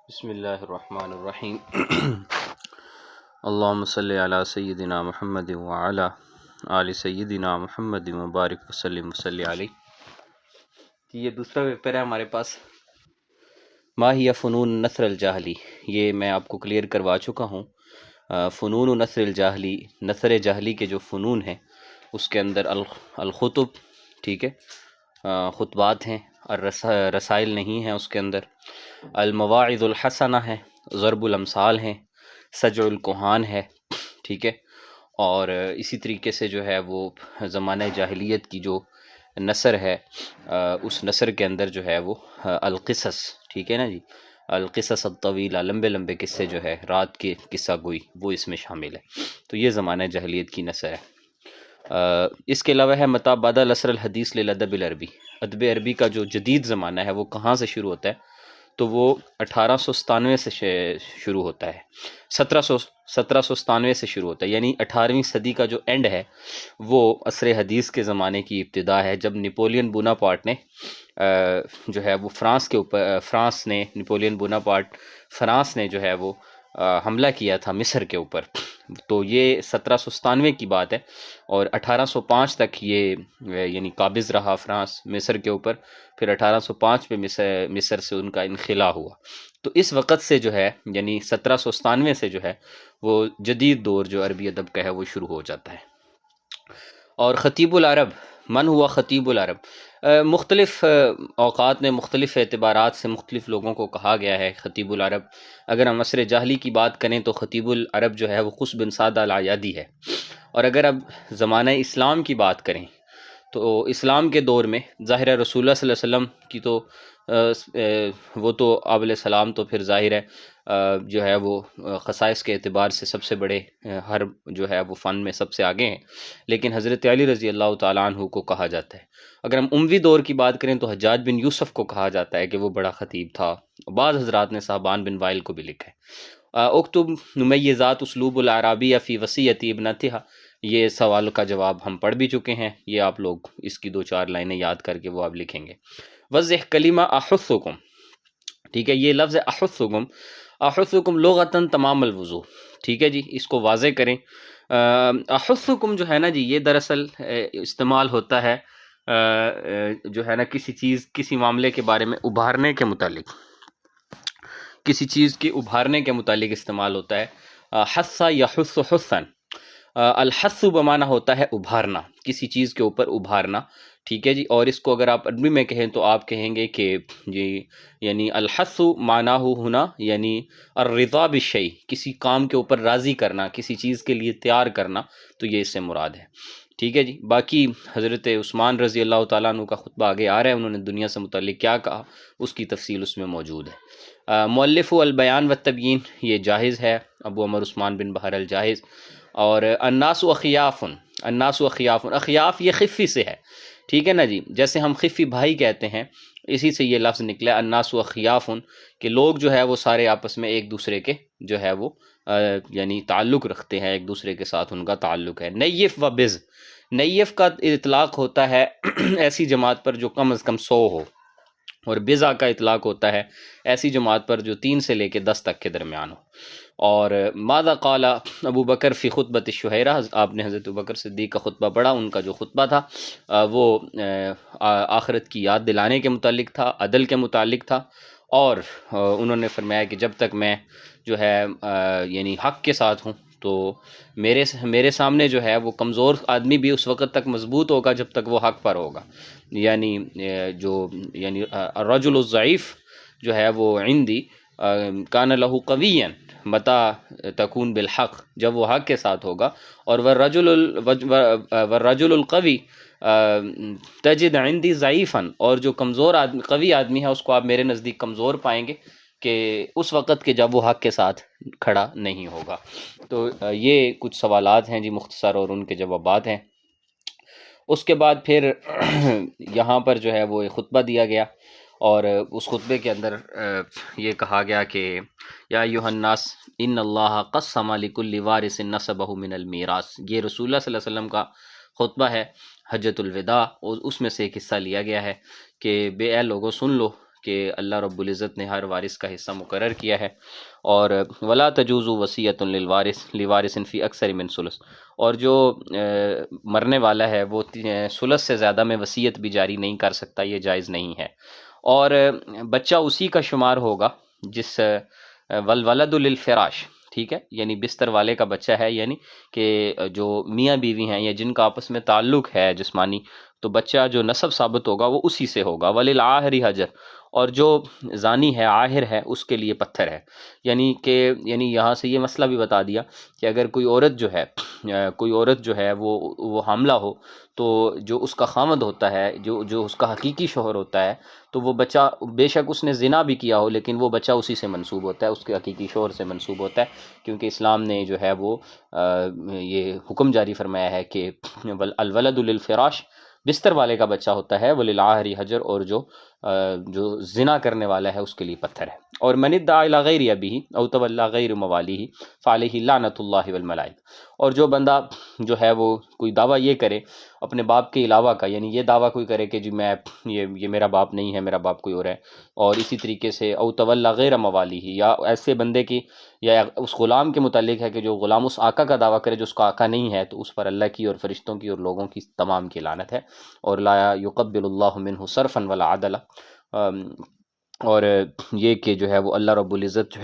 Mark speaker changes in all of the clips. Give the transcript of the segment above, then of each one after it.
Speaker 1: بسم اللہ الرحمن الرحیم اللہم صلی علی سیدنا محمد وعلی آل سیدنا محمد مبارک وسلم وصلی علیہ۔ یہ دوسرا پیپر ہے ہمارے پاس، ما ہی فنون نثر الجاہلی۔ یہ میں آپ کو کلیئر کروا چکا ہوں۔ فنون نثر الجاہلی، نثر جاہلی کے جو فنون ہیں اس کے اندر الخطب، ٹھیک ہے، خطبات ہیں، رسائل نہیں ہیں اس کے اندر، المواعظ الحسنہ ہے، ضرب الامثال ہیں، سجع الکہان ہے، ٹھیک ہے، اور اسی طریقے سے جو ہے وہ زمانہ جاہلیت کی جو نثر ہے، اس نثر کے اندر جو ہے وہ القصص، ٹھیک ہے نا جی، القصص الطویلہ، لمبے لمبے قصے جو ہے، رات کے قصہ گوئی، وہ اس میں شامل ہے۔ تو یہ زمانہ جاہلیت کی نثر ہے۔ اس کے علاوہ ہے متى بدا العصر الحدیث للادب العربی۔ ادب عربی کا جو جدید زمانہ ہے وہ کہاں سے شروع ہوتا ہے؟ تو وہ 1897 سے شروع ہوتا ہے، 1797 سے شروع ہوتا ہے، یعنی 18ویں صدی کا جو اینڈ ہے وہ عصر حدیث کے زمانے کی ابتدا ہے، جب نیپولین بوناپارٹ نے جو ہے وہ نیپولین بوناپارٹ فرانس نے جو ہے وہ حملہ کیا تھا مصر کے اوپر۔ تو یہ 1797 کی بات ہے، اور 1805 تک یہ یعنی قابض رہا فرانس مصر کے اوپر، پھر 1805 پہ مصر سے ان کا انخلا ہوا۔ تو اس وقت سے جو ہے یعنی 1797 سے جو ہے وہ جدید دور جو عربی ادب کا ہے وہ شروع ہو جاتا ہے۔ اور خطیب العرب، من ہوا خطیب العرب؟ مختلف اوقات میں مختلف اعتبارات سے مختلف لوگوں کو کہا گیا ہے خطیب العرب۔ اگر ہم عصر جاہلی کی بات کریں تو خطیب العرب جو ہے وہ قص بن سعد العیادی ہے، اور اگر اب زمانہ اسلام کی بات کریں تو اسلام کے دور میں ظاہر ہے رسول اللہ صلی اللہ علیہ وسلم کی تو وہ تو آپ علیہ السلام تو پھر ظاہر ہے جو ہے وہ خصائص کے اعتبار سے سب سے بڑے، ہر جو ہے وہ فن میں سب سے آگے ہیں، لیکن حضرت علی رضی اللہ تعالیٰ عنہ کو کہا جاتا ہے۔ اگر ہم اموی دور کی بات کریں تو حجاج بن یوسف کو کہا جاتا ہے کہ وہ بڑا خطیب تھا۔ بعض حضرات نے صاحبان بن وائل کو بھی لکھا ہے۔ اکتب نمیزات اسلوب العرابیہ فی وصیۃ ابنتہا، یہ سوال کا جواب ہم پڑھ بھی چکے ہیں، یہ آپ لوگ اس کی 2-4 لائنیں یاد کر کے وہ آپ لکھیں گے۔ وضح کلمہ احثکم، ٹھیک ہے، یہ لفظ احثکم، احثکم لغتاً تمام الوضوح، ٹھیک ہے جی، اس کو واضح کریں۔ احثکم جو ہے نا جی، یہ دراصل استعمال ہوتا ہے جو ہے نا کسی چیز، کسی معاملے کے بارے میں ابھارنے کے متعلق، کسی چیز کے ابھارنے کے متعلق استعمال ہوتا ہے۔ حث یحث حثا، الحث بمعنی ہوتا ہے ابھارنا، کسی چیز کے اوپر ابھارنا، ٹھیک ہے جی، اور اس کو اگر آپ عربی میں کہیں تو آپ کہیں گے کہ جی یعنی الحث معناہ ہونا یعنی الرضا بالشیء، کسی کام کے اوپر راضی کرنا، کسی چیز کے لیے تیار کرنا، تو یہ اس سے مراد ہے، ٹھیک ہے جی۔ باقی حضرت عثمان رضی اللہ تعالیٰ عنہ کا خطبہ آگے آ رہا ہے، انہوں نے دنیا سے متعلق کیا کہا اس کی تفصیل اس میں موجود ہے۔ مؤلف البیان والتبیین، یہ جاہز ہے، ابو عمر عثمان بن بحر الجاہز۔ اور الناس اخیاف، الناس اخیاف، اخیاف یہ خفی سے ہے، ٹھیک ہے نا جی، جیسے ہم خفی بھائی کہتے ہیں اسی سے یہ لفظ نکلا الناس اخیاف، کہ لوگ جو ہے وہ سارے آپس میں ایک دوسرے کے جو ہے وہ یعنی تعلق رکھتے ہیں، ایک دوسرے کے ساتھ ان کا تعلق ہے۔ نیف و بز، نیف کا اطلاق ہوتا ہے ایسی جماعت پر جو کم از کم 100 ہو، اور بزا کا اطلاق ہوتا ہے ایسی جماعت پر جو 3 سے لے کے 10 تک کے درمیان ہو۔ اور ماذا قال ابو بکر فی خطبۃ الشہیرہ، آپ نے حضرت ابوبکر صدیق کا خطبہ پڑھا، ان کا جو خطبہ تھا وہ آخرت کی یاد دلانے کے متعلق تھا، عدل کے متعلق تھا، اور انہوں نے فرمایا کہ جب تک میں جو ہے یعنی حق کے ساتھ ہوں تو میرے سامنے جو ہے وہ کمزور آدمی بھی اس وقت تک مضبوط ہوگا جب تک وہ حق پر ہوگا، یعنی یعنی الرجل الضعیف جو ہے وہ عندی کان لہ قویا متى تکون بالحق، جب وہ حق کے ساتھ ہوگا، اور والرجل القوی تجد عندی ضعیفا، اور جو کمزور آدمی، قوی آدمی ہے، اس کو آپ میرے نزدیک کمزور پائیں گے کہ اس وقت کے جب وہ حق کے ساتھ کھڑا نہیں ہوگا۔ تو یہ کچھ سوالات ہیں جی مختصر، اور ان کے جوابات ہیں۔ اس کے بعد پھر یہاں پر جو ہے وہ ایک خطبہ دیا گیا، اور اس خطبے کے اندر یہ کہا گیا کہ یا ایھا الناس ان اللہ قسم لکل وارث نصبہ من المیراث، یہ رسول اللہ صلی اللہ علیہ وسلم کا خطبہ ہے حجۃ الوداع، اور اس میں سے ایک حصہ لیا گیا ہے کہ بے اے لوگوں سن لو کہ اللہ رب العزت نے ہر وارث کا حصہ مقرر کیا ہے، اور ولا تجوز وصیۃ للوارث لوارث فی اکثر من ثلث، اور جو مرنے والا ہے وہ ثلث سے زیادہ میں وصیت بھی جاری نہیں کر سکتا، یہ جائز نہیں ہے۔ اور بچہ اسی کا شمار ہوگا جس والولد للفراش، ٹھیک ہے، یعنی بستر والے کا بچہ ہے، یعنی کہ جو میاں بیوی ہیں یا جن کا آپس میں تعلق ہے جسمانی، تو بچہ جو نسب ثابت ہوگا وہ اسی سے ہوگا۔ وللعاہر حجر، اور جو زانی ہے، عاہر ہے، اس کے لیے پتھر ہے، یعنی یہاں سے یہ مسئلہ بھی بتا دیا کہ اگر کوئی عورت جو ہے وہ حاملہ ہو، تو جو اس کا خامد ہوتا ہے، جو اس کا حقیقی شوہر ہوتا ہے، تو وہ بچہ بے شک اس نے زنا بھی کیا ہو لیکن وہ بچہ اسی سے منسوب ہوتا ہے، اس کے حقیقی شوہر سے منسوب ہوتا ہے، کیونکہ اسلام نے جو ہے وہ یہ حکم جاری فرمایا ہے کہ الولد للفراش، بستر والے کا بچہ ہوتا ہے، وللعاہر حجر، اور جو زنا کرنے والا ہے اس کے لیے پتھر ہے۔ اور من ادعى الى غیر ابیہ او تولی غیر موالیہ فعلیہ لعنۃ اللہ والملائکہ، اور جو بندہ جو ہے وہ کوئی دعویٰ یہ کرے اپنے باپ کے علاوہ کا، یعنی یہ دعویٰ کوئی کرے کہ جی یہ میرا باپ نہیں ہے، میرا باپ کوئی اور ہے، اور اسی طریقے سے او تولی غیر موالیہ، یا ایسے بندے کی یا اس غلام کے متعلق ہے کہ جو غلام اس آقا کا دعویٰ کرے جو اس کا آقا نہیں ہے، تو اس پر اللہ کی اور فرشتوں کی اور لوگوں کی تمام کی لعنت ہے۔ اور لا یقبل اللہ منہ صرفا ولا عدلا، اور یہ کہ جو ہے وہ اللہ رب العزت جو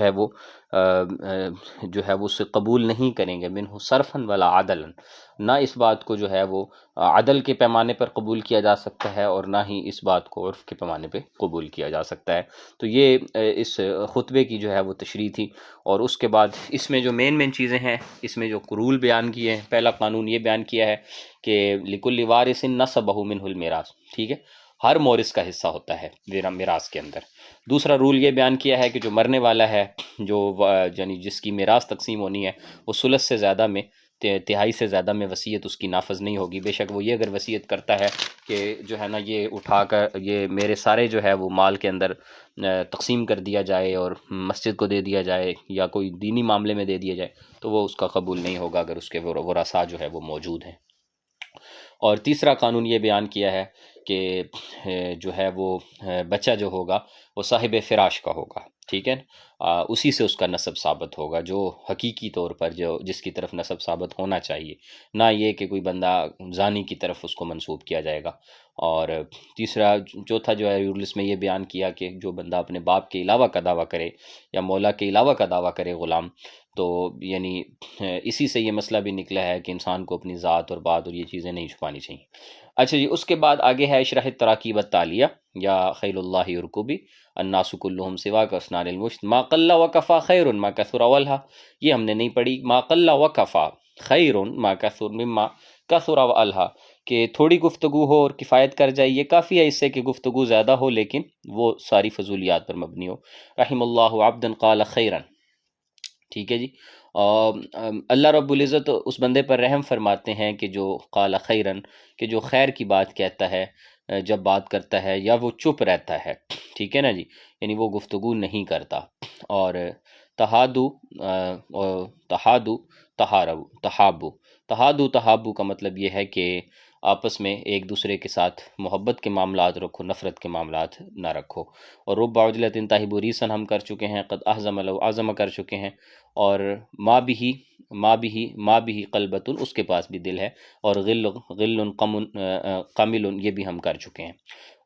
Speaker 1: ہے وہ اسے قبول نہیں کریں گے، منہ صرفا ولا عدلا، نہ اس بات کو جو ہے وہ عدل کے پیمانے پر قبول کیا جا سکتا ہے، اور نہ ہی اس بات کو عرف کے پیمانے پہ قبول کیا جا سکتا ہے۔ تو یہ اس خطبے کی جو ہے وہ تشریح تھی، اور اس کے بعد اس میں جو مین چیزیں ہیں، اس میں جو رول بیان کیے ہیں، پہلا قانون یہ بیان کیا ہے کہ لکل وارث نصبہ منہ المیراث، ٹھیک ہے، ہر مورث کا حصہ ہوتا ہے میراث کے اندر۔ دوسرا رول یہ بیان کیا ہے کہ جو مرنے والا ہے، یعنی جس کی میراث تقسیم ہونی ہے، وہ ثلث سے زیادہ میں، تہائی سے زیادہ میں وصیت اس کی نافذ نہیں ہوگی، بے شک وہ یہ اگر وصیت کرتا ہے کہ جو ہے نا یہ اٹھا کر یہ میرے سارے جو ہے وہ مال کے اندر تقسیم کر دیا جائے اور مسجد کو دے دیا جائے یا کوئی دینی معاملے میں دے دیا جائے، تو وہ اس کا قبول نہیں ہوگا اگر اس کے ورثاء جو ہے وہ موجود ہیں۔ اور تیسرا قانون یہ بیان کیا ہے کہ جو ہے وہ بچہ جو ہوگا وہ صاحب فراش کا ہوگا، ٹھیک ہے، اسی سے اس کا نسب ثابت ہوگا، جو حقیقی طور پر جس کی طرف نسب ثابت ہونا چاہیے، نہ یہ کہ کوئی بندہ زانی کی طرف اس کو منسوب کیا جائے گا۔ اور چوتھا جو ہے رولس میں یہ بیان کیا کہ جو بندہ اپنے باپ کے علاوہ کا دعویٰ کرے یا مولا کے علاوہ کا دعویٰ کرے غلام، تو یعنی اسی سے یہ مسئلہ بھی نکلا ہے کہ انسان کو اپنی ذات اور بات اور یہ چیزیں نہیں چھپانی چاہیے۔ اچھا جی، اس کے بعد آگے ہے اشرح التراکیب التالیہ یا خیل اللہ یرکبی الناس کلہم سواک اسنان المشت ما قل وکفا خیر ما کثر والہا، یہ ہم نے نہیں پڑھی، ما قل وکفا خیر ما کثر مما کثر والہا، کہ تھوڑی گفتگو ہو اور کفایت کر جائے، یہ کافی ہے اس سے کہ گفتگو زیادہ ہو لیکن وہ ساری فضولیات پر مبنی ہو۔ رحم اللہ عبدا قال خیرا، ٹھیک ہے جی، اللہ رب العزت اس بندے پر رحم فرماتے ہیں کہ جو قال خیرن، کہ جو خیر کی بات کہتا ہے جب بات کرتا ہے، یا وہ چپ رہتا ہے، ٹھیک ہے نا جی، یعنی وہ گفتگو نہیں کرتا۔ اور تہادو تہابو کا مطلب یہ ہے کہ آپس میں ایک دوسرے کے ساتھ محبت کے معاملات رکھو، نفرت کے معاملات نہ رکھو۔ اور رب عجلت تاہب ریسن ہم کر چکے ہیں، قد احزم لو عزم کر چکے ہیں، اور ما بھی قلبۃ، اس کے پاس بھی دل ہے، اور غل قمل، یہ بھی ہم کر چکے ہیں۔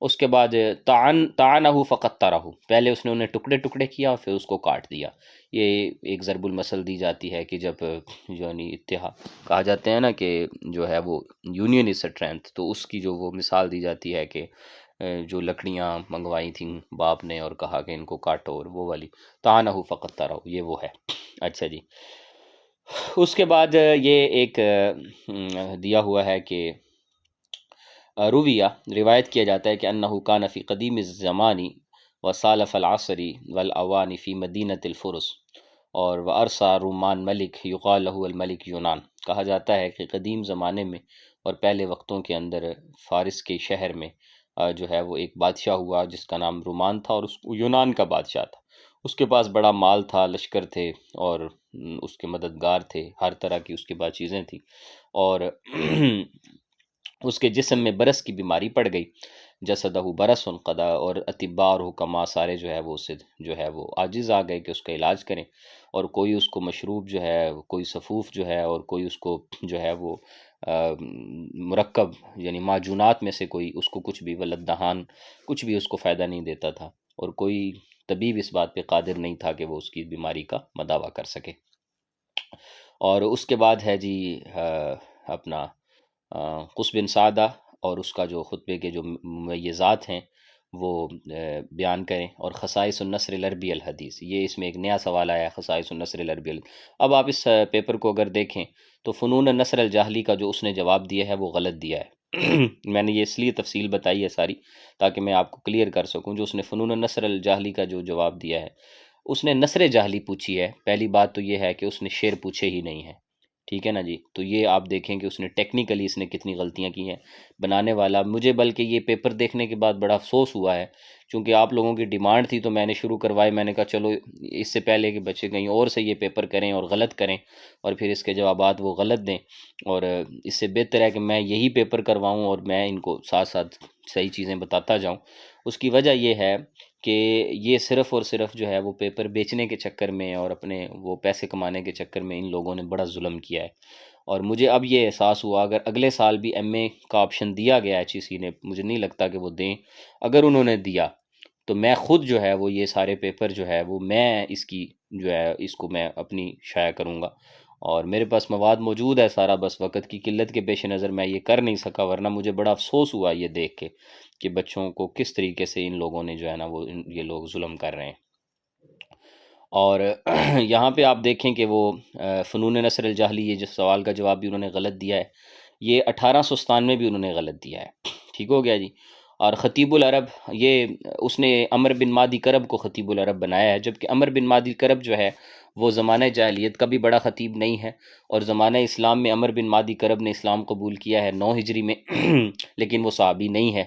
Speaker 1: اس کے بعد طعنہ فقطرہ، پہلے اس نے انہیں ٹکڑے ٹکڑے کیا اور پھر اس کو کاٹ دیا۔ یہ ایک ضرب المثل دی جاتی ہے کہ جب یعنی اتحاد کہا جاتے ہیں نا کہ جو ہے وہ یونین از اسٹرینتھ، تو اس کی جو وہ مثال دی جاتی ہے کہ جو لکڑیاں منگوائی تھیں باپ نے اور کہا کہ ان کو کاٹو، اور وہ والی طعنہ فقطرہ، یہ وہ ہے۔ اچھا جی، اس کے بعد یہ ایک دیا ہوا ہے کہ رویہ روایت کیا جاتا ہے کہ انہو کان فی قدیم الزمان وسالف العصر والاوان فی مدینۃ الفرس، اور وارسا رومان ملک یقال لہ الملک یونان، کہا جاتا ہے کہ قدیم زمانے میں اور پہلے وقتوں کے اندر فارس کے شہر میں جو ہے وہ ایک بادشاہ ہوا جس کا نام رومان تھا، اور یونان کا بادشاہ تھا، اس کے پاس بڑا مال تھا، لشکر تھے، اور اس کے مددگار تھے، ہر طرح کی اس کے پاس چیزیں تھیں، اور اس کے جسم میں برس کی بیماری پڑ گئی، جسدہ برس قدا، اور اطباء اور حکماء سارے جو ہے وہ اسے جو ہے وہ عاجز آ گئے کہ اس کا علاج کریں، اور کوئی اس کو مشروب جو ہے، کوئی صفوف جو ہے، اور کوئی اس کو جو ہے وہ مرکب یعنی معجونات میں سے کوئی اس کو کچھ بھی ولد دہان کچھ بھی اس کو فائدہ نہیں دیتا تھا، اور کوئی طبیب اس بات پہ قادر نہیں تھا کہ وہ اس کی بیماری کا مداوع کر سکے۔ اور اس کے بعد ہے جی اپنا قص بن سعدہ، اور اس کا جو خطبے کے جو ممیزات ہیں وہ بیان کریں، اور خصائص النثر العربی الحدیث، یہ اس میں ایک نیا سوال آیا ہے، خصائص النثر العربی الحدیث۔ اب آپ اس پیپر کو اگر دیکھیں تو فنون نثر الجاہلی کا جو اس نے جواب دیا ہے وہ غلط دیا ہے۔ میں نے یہ اس لیے تفصیل بتائی ہے ساری تاکہ میں آپ کو کلیئر کر سکوں۔ جو اس نے فنون نثر الجاہلی کا جو جواب دیا ہے، اس نے نثر جاہلی پوچھی ہے۔ پہلی بات تو یہ ہے کہ اس نے شعر پوچھے ہی نہیں ہیں، ٹھیک ہے نا جی۔ تو یہ آپ دیکھیں کہ اس نے ٹیکنیکلی اس نے کتنی غلطیاں کی ہیں بنانے والا۔ مجھے بلکہ یہ پیپر دیکھنے کے بعد بڑا افسوس ہوا ہے، چونکہ آپ لوگوں کی ڈیمانڈ تھی تو میں نے شروع کروائے۔ میں نے کہا چلو اس سے پہلے کہ بچے کہیں اور سے یہ پیپر کریں اور غلط کریں اور پھر اس کے جوابات وہ غلط دیں، اور اس سے بہتر ہے کہ میں یہی پیپر کرواؤں اور میں ان کو ساتھ ساتھ صحیح چیزیں بتاتا جاؤں۔ اس کی وجہ یہ ہے کہ یہ صرف اور صرف جو ہے وہ پیپر بیچنے کے چکر میں اور اپنے وہ پیسے کمانے کے چکر میں ان لوگوں نے بڑا ظلم کیا ہے۔ اور مجھے اب یہ احساس ہوا اگر اگلے سال بھی ایم اے کا آپشن دیا گیا ایچ ای سی نے، مجھے نہیں لگتا کہ وہ دیں، اگر انہوں نے دیا تو میں خود جو ہے وہ یہ سارے پیپر جو ہے وہ میں اس کی جو ہے اس کو میں اپنی شائع کروں گا، اور میرے پاس مواد موجود ہے سارا، بس وقت کی قلت کے پیش نظر میں یہ کر نہیں سکا، ورنہ مجھے بڑا افسوس ہوا یہ دیکھ کے کہ بچوں کو کس طریقے سے ان لوگوں نے جو ہے نا وہ یہ لوگ ظلم کر رہے ہیں۔ اور یہاں پہ آپ دیکھیں کہ وہ فنون نثر الجاہلی، یہ جس سوال کا جواب بھی انہوں نے غلط دیا ہے، یہ 1897 میں بھی انہوں نے غلط دیا ہے، ٹھیک ہو گیا جی۔ اور خطیب العرب، یہ اس نے عمر بن مادی کرب کو خطیب العرب بنایا ہے، جبکہ عمر بن مادی کرب جو ہے وہ زمانہ جاہلیت کا بھی بڑا خطیب نہیں ہے، اور زمانہ اسلام میں عمر بن مادی کرب نے اسلام قبول کیا ہے 9 ہجری میں، لیکن وہ صحابی نہیں ہے،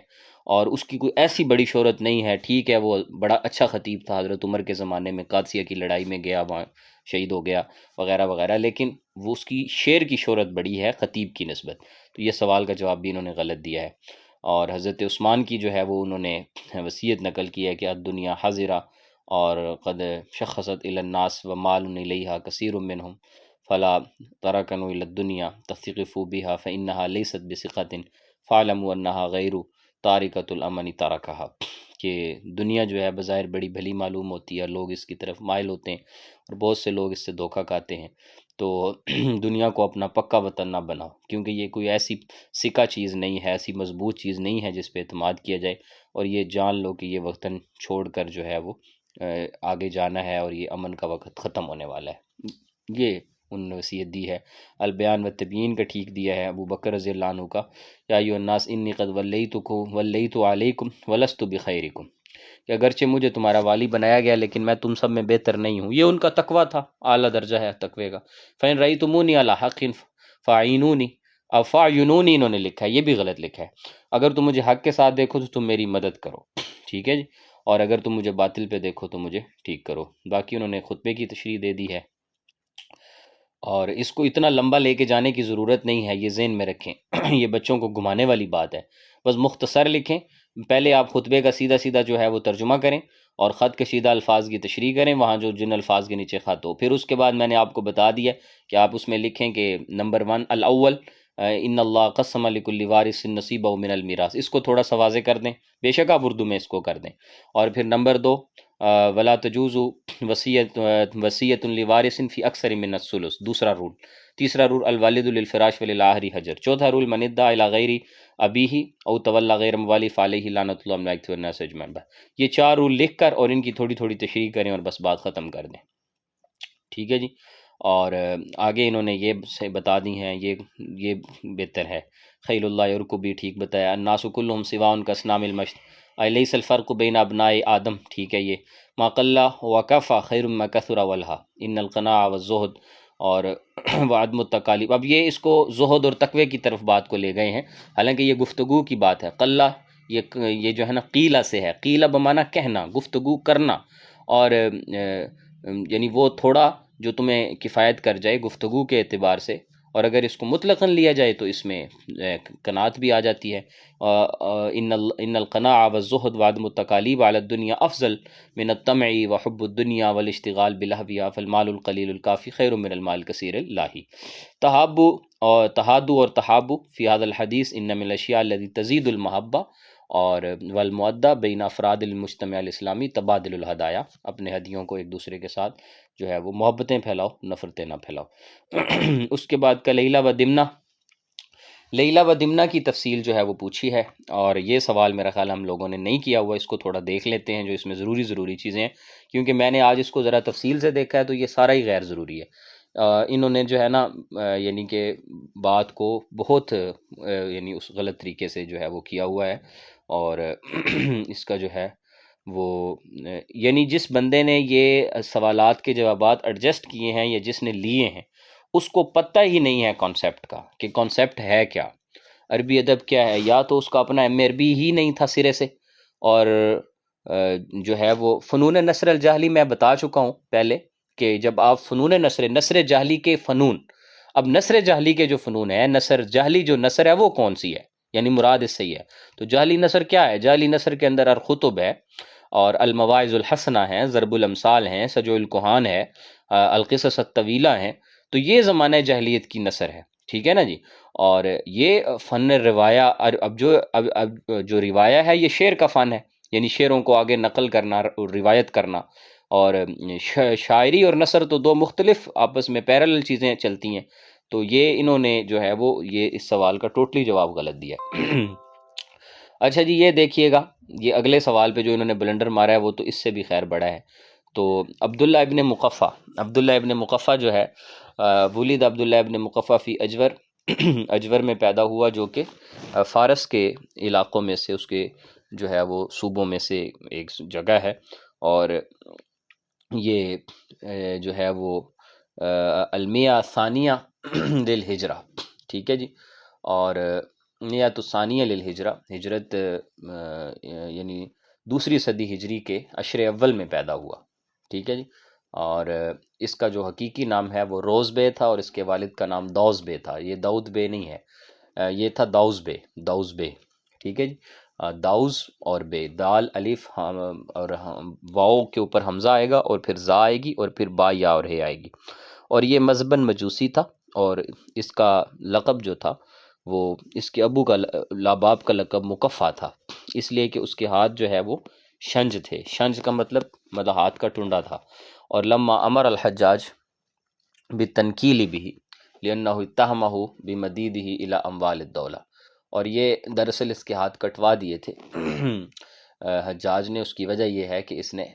Speaker 1: اور اس کی کوئی ایسی بڑی شہرت نہیں ہے۔ ٹھیک ہے وہ بڑا اچھا خطیب تھا حضرت عمر کے زمانے میں، قادسیہ کی لڑائی میں گیا، وہاں شہید ہو گیا وغیرہ وغیرہ، لیکن وہ اس کی شعر کی شہرت بڑی ہے خطیب کی نسبت۔ تو یہ سوال کا جواب بھی انہوں نے غلط دیا ہے۔ اور حضرت عثمان کی جو ہے وہ انہوں نے وصیت نقل کی ہے کہ الدنیا حاضرہ، اور قد شخصت الی الناس ومال الیہا کثیر منہم فلا ترکنوا الی الدنیا تثقفوا بها فانها لیست بثقۃ فاعلموا انها غیر تارکۃ الامن ترکھا، کہ دنیا جو ہے بظاہر بڑی بھلی معلوم ہوتی ہے، لوگ اس کی طرف مائل ہوتے ہیں اور بہت سے لوگ اس سے دھوکہ کھاتے ہیں، تو دنیا کو اپنا پکا وطن نہ بناؤ، کیونکہ یہ کوئی ایسی سکہ چیز نہیں ہے، ایسی مضبوط چیز نہیں ہے جس پہ اعتماد کیا جائے، اور یہ جان لو کہ یہ وطن چھوڑ کر جو ہے وہ آگے جانا ہے، اور یہ امن کا وقت ختم ہونے والا ہے۔ یہ انہوں نے وصیت دی ہے۔ البیان و تبیین کا ٹھیک دیا ہے ابو بکر رضی اللہ عنہ کا، یا ایھا الناس انی قد ولیت علیکم ولست بخیرکم، کہ اگرچہ مجھے تمہارا والی بنایا گیا لیکن میں تم سب میں بہتر نہیں ہوں۔ یہ ان کا تقوی تھا، اعلیٰ درجہ ہے تقوی کا۔ فَإِن رَأَيْتُمُونِی عَلَىٰ حَقٍّ فَأَعِینُونِی، اب فَأَعْیُنُونِی انہوں نے لکھا ہے، یہ بھی غلط لکھا ہے۔ اگر تم مجھے حق کے ساتھ دیکھو تو تم میری مدد کرو، ٹھیک ہے جی، اور اگر تم مجھے باطل پہ دیکھو تو مجھے ٹھیک کرو۔ باقی انہوں نے خطبے کی تشریح دے دی ہے، اور اس کو اتنا لمبا لے کے جانے کی ضرورت نہیں ہے، یہ ذہن میں رکھیں۔ یہ بچوں کو گھمانے والی بات ہے، بس مختصر لکھیں۔ پہلے آپ خطبے کا سیدھا سیدھا جو ہے وہ ترجمہ کریں، اور خط کشیدہ الفاظ کی تشریح کریں وہاں جو جن الفاظ کے نیچے خط ہو۔ پھر اس کے بعد میں نے آپ کو بتا دیا کہ آپ اس میں لکھیں کہ نمبر 1 الاول ان اللہ قسم لکل وارث نصیبہ من المیراث، اس کو تھوڑا سا واضح کر دیں، بے شک آپ اردو میں اس کو کر دیں۔ اور پھر نمبر 2 ولا تجوز وصیت لوارث فی اکثر من الثلث، دوسرا رول۔ تیسرا رول الوالد للفراش وللآخر حجر۔ چوتھا رول من ادعى الی غیر ابیہ او تولی غیر موالی فعلیہ لعنۃ اللہ الملائکۃ والناس اجمعین۔ یہ 4 رول لکھ کر اور ان کی تھوڑی تھوڑی تشریح کریں اور بس بات ختم کر دیں، ٹھیک ہے جی۔ اور آگے انہوں نے یہ سے بتا دی ہیں، یہ بہتر ہے۔ خیل اللہ اور کو بھی ٹھیک بتایا۔ الناس کلہم سواء کاسنام المشط الیس الفرق بین ابناء آدم، ٹھیک ہے۔ یہ ما قل وکفى خیر مما کثر والہا ان القناع والزہد اور وعدم التکالیف۔ اب یہ اس کو زہد اور تقوی کی طرف بات کو لے گئے ہیں، حالانکہ یہ گفتگو کی بات ہے۔ قلہ یہ جو ہے نا قیلہ سے ہے، قیلہ بمعنی کہنا، گفتگو کرنا، اور یعنی وہ تھوڑا جو تمہیں کفایت کر جائے گفتگو کے اعتبار سے، اور اگر اس کو مطلقاً لیا جائے تو اس میں قناعت بھی آ جاتی ہے. ان القناع والزہد وعدم التکالیب علی الدنیا افضل من الطمع وحب الدنیا والاشتغال بلہوها فالمال القلیل الکافی خیر من المال الکثیر اللاہی. تحادو اور تحابو فی هذا الحدیث ان من الاشیاء التي تزید المحبہ. اور والمودہ بین افراد المجتمع الاسلامی تبادل الہدایا، اپنے ہدیوں کو ایک دوسرے کے ساتھ جو ہے وہ محبتیں پھیلاؤ، نفرتیں نہ پھیلاؤ. اس کے بعد کا لیلہ و دمنہ. لیلہ و دمنہ کی تفصیل جو ہے وہ پوچھی ہے، اور یہ سوال میرا خیال ہم لوگوں نے نہیں کیا ہوا. اس کو تھوڑا دیکھ لیتے ہیں جو اس میں ضروری چیزیں ہیں، کیونکہ میں نے آج اس کو ذرا تفصیل سے دیکھا ہے تو یہ سارا ہی غیر ضروری ہے. انہوں نے جو ہے نا یعنی کہ بات کو بہت یعنی اس غلط طریقے سے جو ہے وہ کیا ہوا ہے. اور اس کا جو ہے وہ یعنی جس بندے نے یہ سوالات کے جوابات ایڈجسٹ کیے ہیں یا جس نے لیے ہیں، اس کو پتہ ہی نہیں ہے کانسیپٹ کا کہ کانسیپٹ ہے کیا، عربی ادب کیا ہے. یا تو اس کا اپنا ایم عربی ہی نہیں تھا سرے سے، اور جو ہے وہ فنون نثر الجاہلی میں بتا چکا ہوں پہلے کہ جب آپ فنون نثر جاہلی کے فنون، اب نثر جاہلی کے جو فنون ہے، نثر جاہلی جو نثر ہے وہ کون سی ہے، یعنی مراد اس سے ہی ہے. تو جعلی نثر کیا ہے؟ جعلی نثر کے اندر الخطب ہے، اور المواعظ الحسنہ ہیں، ضرب الامثال ہیں، سجع الکہان ہے، القصص الطویلہ ہیں. تو یہ زمانہ جاہلیت کی نثر ہے، ٹھیک ہے نا جی. اور یہ فن روایہ، اب جو روایہ ہے یہ شعر کا فن ہے، یعنی شعروں کو آگے نقل کرنا، روایت کرنا. اور شاعری اور نثر تو دو مختلف آپس میں پیرالل چیزیں چلتی ہیں. تو یہ انہوں نے جو ہے وہ یہ اس سوال کا ٹوٹلی جواب غلط دیا. اچھا جی، یہ دیکھیے گا، یہ اگلے سوال پہ جو انہوں نے بلنڈر مارا ہے وہ تو اس سے بھی خیر بڑا ہے. تو عبداللہ ابن مقفع جو ہے، ولید عبداللہ ابن مقفع فی اجور، اجور میں پیدا ہوا، جو کہ فارس کے علاقوں میں سے، اس کے جو ہے وہ صوبوں میں سے ایک جگہ ہے. اور یہ جو ہے وہ المیہ ثانیہ للہجرہ، ٹھیک ہے جی. اور میہ ثانیہ للہجرہ، ہجرت یعنی دوسری صدی ہجری کے عشر اول میں پیدا ہوا، ٹھیک ہے جی. اور اس کا جو حقیقی نام ہے وہ روز بے تھا، اور اس کے والد کا نام دوز بے تھا. یہ داؤد بے نہیں ہے، یہ تھا دوز بے، ٹھیک ہے جی. داؤز اور بے، دال الف اور واؤ کے اوپر حمزہ آئے گا، اور پھر زا آئے گی، اور پھر با یا اور ہے آئے گی. اور یہ مذہباً مجوسی تھا، اور اس کا لقب جو تھا وہ اس کے ابو کا لاباب کا لقب مکفہ تھا، اس لیے کہ اس کے ہاتھ جو ہے وہ شنج تھے. شنج کا مطلب ہاتھ کا ٹنڈا تھا. اور لما امر الحجاج بالتنکیل بھی لأنہ اتہمہ بمدیدہ الی اموال الدولہ، اور یہ دراصل اس کے ہاتھ کٹوا دیے تھے حجاج نے. اس کی وجہ یہ ہے کہ اس نے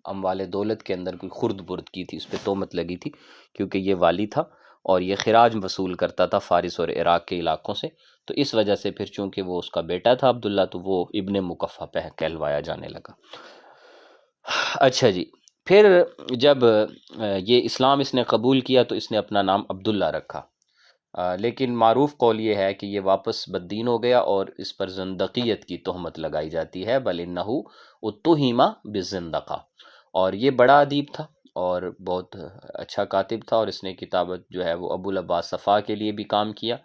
Speaker 1: اموال دولت کے اندر کوئی خرد برد کی تھی، اس پہ تہمت لگی تھی، کیونکہ یہ والی تھا اور یہ خراج وصول کرتا تھا فارس اور عراق کے علاقوں سے. تو اس وجہ سے پھر چونکہ وہ اس کا بیٹا تھا عبداللہ، تو وہ ابن مکفہ پہ کہلوایا جانے لگا. اچھا جی، پھر جب یہ اسلام اس نے قبول کیا تو اس نے اپنا نام عبداللہ رکھا. لیکن معروف قول یہ ہے کہ یہ واپس بددین ہو گیا اور اس پر زندقیت کی تہمت لگائی جاتی ہے. بل انہ اتہم بالزندقہ. اور یہ بڑا ادیب تھا اور بہت اچھا کاتب تھا، اور اس نے کتابت جو ہے وہ ابو العباس صفا کے لیے بھی کام کیا.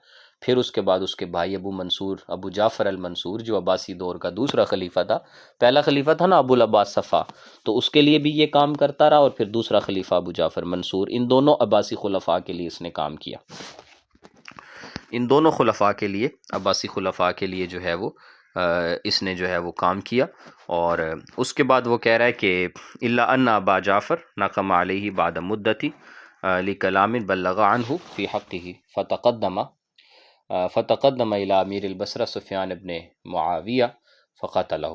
Speaker 1: پھر اس کے بعد اس کے بھائی ابو جعفر المنصور، جو عباسی دور کا دوسرا خلیفہ تھا، پہلا خلیفہ تھا نا ابو العباس صفا، تو اس کے لیے بھی یہ کام کرتا رہا. اور پھر دوسرا خلیفہ ابو جعفر منصور، ان دونوں عباسی خلفاء کے لیے اس نے کام کیا. ان دونوں خلفاء کے لیے، عباسی خلفاء کے لیے جو ہے وہ اس نے جو ہے وہ کام کیا. اور اس کے بعد وہ کہہ رہا ہے کہ الا ان ابا جعفر نقم علیہ بعد مدتی لکلام بلغ عنہ فی حقہ فتقدم الی امیر البصرہ سفیان ابن معاویہ فقتلہ.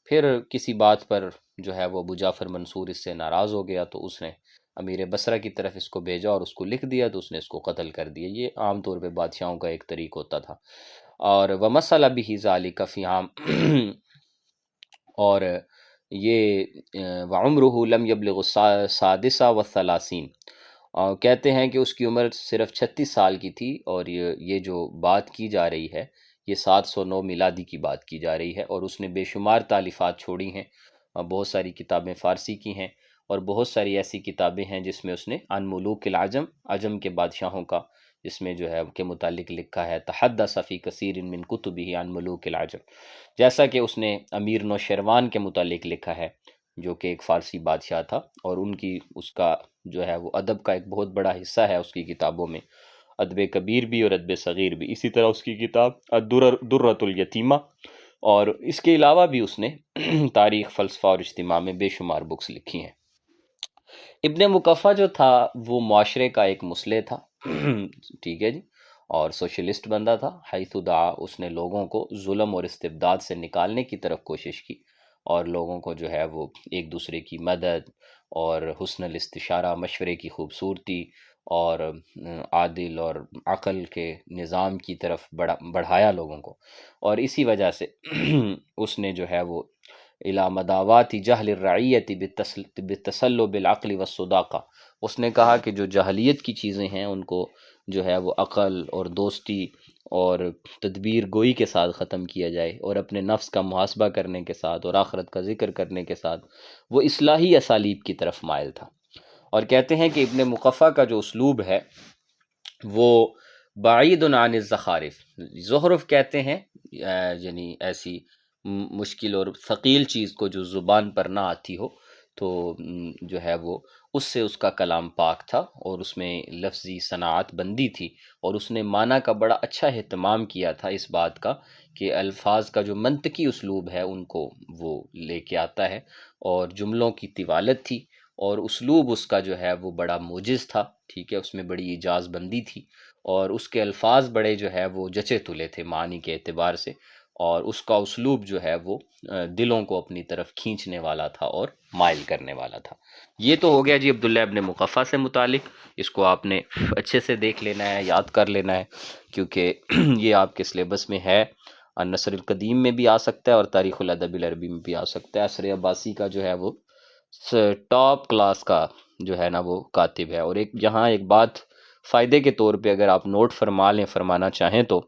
Speaker 1: پھر کسی بات پر جو ہے وہ ابو جعفر منصور اس سے ناراض ہو گیا، تو اس نے امیر بصرہ کی طرف اس کو بھیجا اور اس کو لکھ دیا، تو اس نے اس کو قتل کر دیا. یہ عام طور پہ بادشاہوں کا ایک طریق ہوتا تھا. اور ومثل بہ ذلک فی عام اور یہ وعمرہ لم یبلغ السادسہ والثلاثین، کہتے ہیں کہ اس کی عمر صرف 36 سال کی تھی. اور یہ جو بات کی جا رہی ہے یہ 709 میلادی کی بات کی جا رہی ہے. اور اس نے بے شمار تالیفات چھوڑی ہیں، بہت ساری کتابیں فارسی کی ہیں، اور بہت ساری ایسی کتابیں ہیں جس میں اس نے عن ملوک العجم، عجم کے بادشاہوں کا جس میں جو ہے کے متعلق لکھا ہے تحدث فی کثیر من کتبہ عن ملوک العجم، جیسا کہ اس نے امیر نوشیروان کے متعلق لکھا ہے جو کہ ایک فارسی بادشاہ تھا، اور ان کی اس کا جو ہے وہ ادب کا ایک بہت بڑا حصہ ہے اس کی کتابوں میں، ادب کبیر بھی اور ادب صغیر بھی۔ اسی طرح اس کی کتاب درۃ الیتیمہ، اور اس کے علاوہ بھی اس نے تاریخ، فلسفہ اور اجتماع میں بے شمار بکس لکھی ہیں۔ ابن مقفع جو تھا وہ معاشرے کا ایک مصلح تھا، ٹھیک ہے جی، اور سوشلسٹ بندہ تھا۔ حیث دعا، اس نے لوگوں کو ظلم اور استبداد سے نکالنے کی طرف کوشش کی، اور لوگوں کو جو ہے وہ ایک دوسرے کی مدد اور حسن الاستشارہ، مشورے کی خوبصورتی اور عادل اور عقل کے نظام کی طرف بڑھایا لوگوں کو، اور اسی وجہ سے اس نے جو ہے وہ الی مداوات جہل الرعیت بالتسلب بالعقل والصداقہ، اس نے کہا کہ جو جاہلیت کی چیزیں ہیں ان کو جو ہے وہ عقل اور دوستی اور تدبیر گوئی کے ساتھ ختم کیا جائے، اور اپنے نفس کا محاسبہ کرنے کے ساتھ اور آخرت کا ذکر کرنے کے ساتھ وہ اصلاحی اسالیب کی طرف مائل تھا۔ اور کہتے ہیں کہ ابن مقفع کا جو اسلوب ہے وہ بعید عن الزخارف، زخرف کہتے ہیں یعنی ایسی مشکل اور ثقیل چیز کو جو زبان پر نہ آتی ہو، تو جو ہے وہ اس سے اس کا کلام پاک تھا، اور اس میں لفظی صناعت بندی تھی، اور اس نے معنی کا بڑا اچھا اہتمام کیا تھا اس بات کا کہ الفاظ کا جو منطقی اسلوب ہے ان کو وہ لے کے آتا ہے، اور جملوں کی طوالت تھی، اور اسلوب اس کا جو ہے وہ بڑا موجز تھا، ٹھیک ہے، اس میں بڑی اجاز بندی تھی، اور اس کے الفاظ بڑے جو ہے وہ جچے تلے تھے معنی کے اعتبار سے، اور اس کا اسلوب جو ہے وہ دلوں کو اپنی طرف کھینچنے والا تھا اور مائل کرنے والا تھا۔ یہ تو ہو گیا جی عبداللہ ابن مقفع سے متعلق، اس کو آپ نے اچھے سے دیکھ لینا ہے، یاد کر لینا ہے، کیونکہ یہ آپ کے سلیبس میں ہے، النصر القدیم میں بھی آ سکتا ہے اور تاریخ الادب العربی میں بھی آ سکتا ہے۔ عصر عباسی کا جو ہے وہ ٹاپ کلاس کا جو ہے نا وہ کاتب ہے۔ اور یہاں ایک بات فائدے کے طور پہ اگر آپ نوٹ فرمانا چاہیں تو،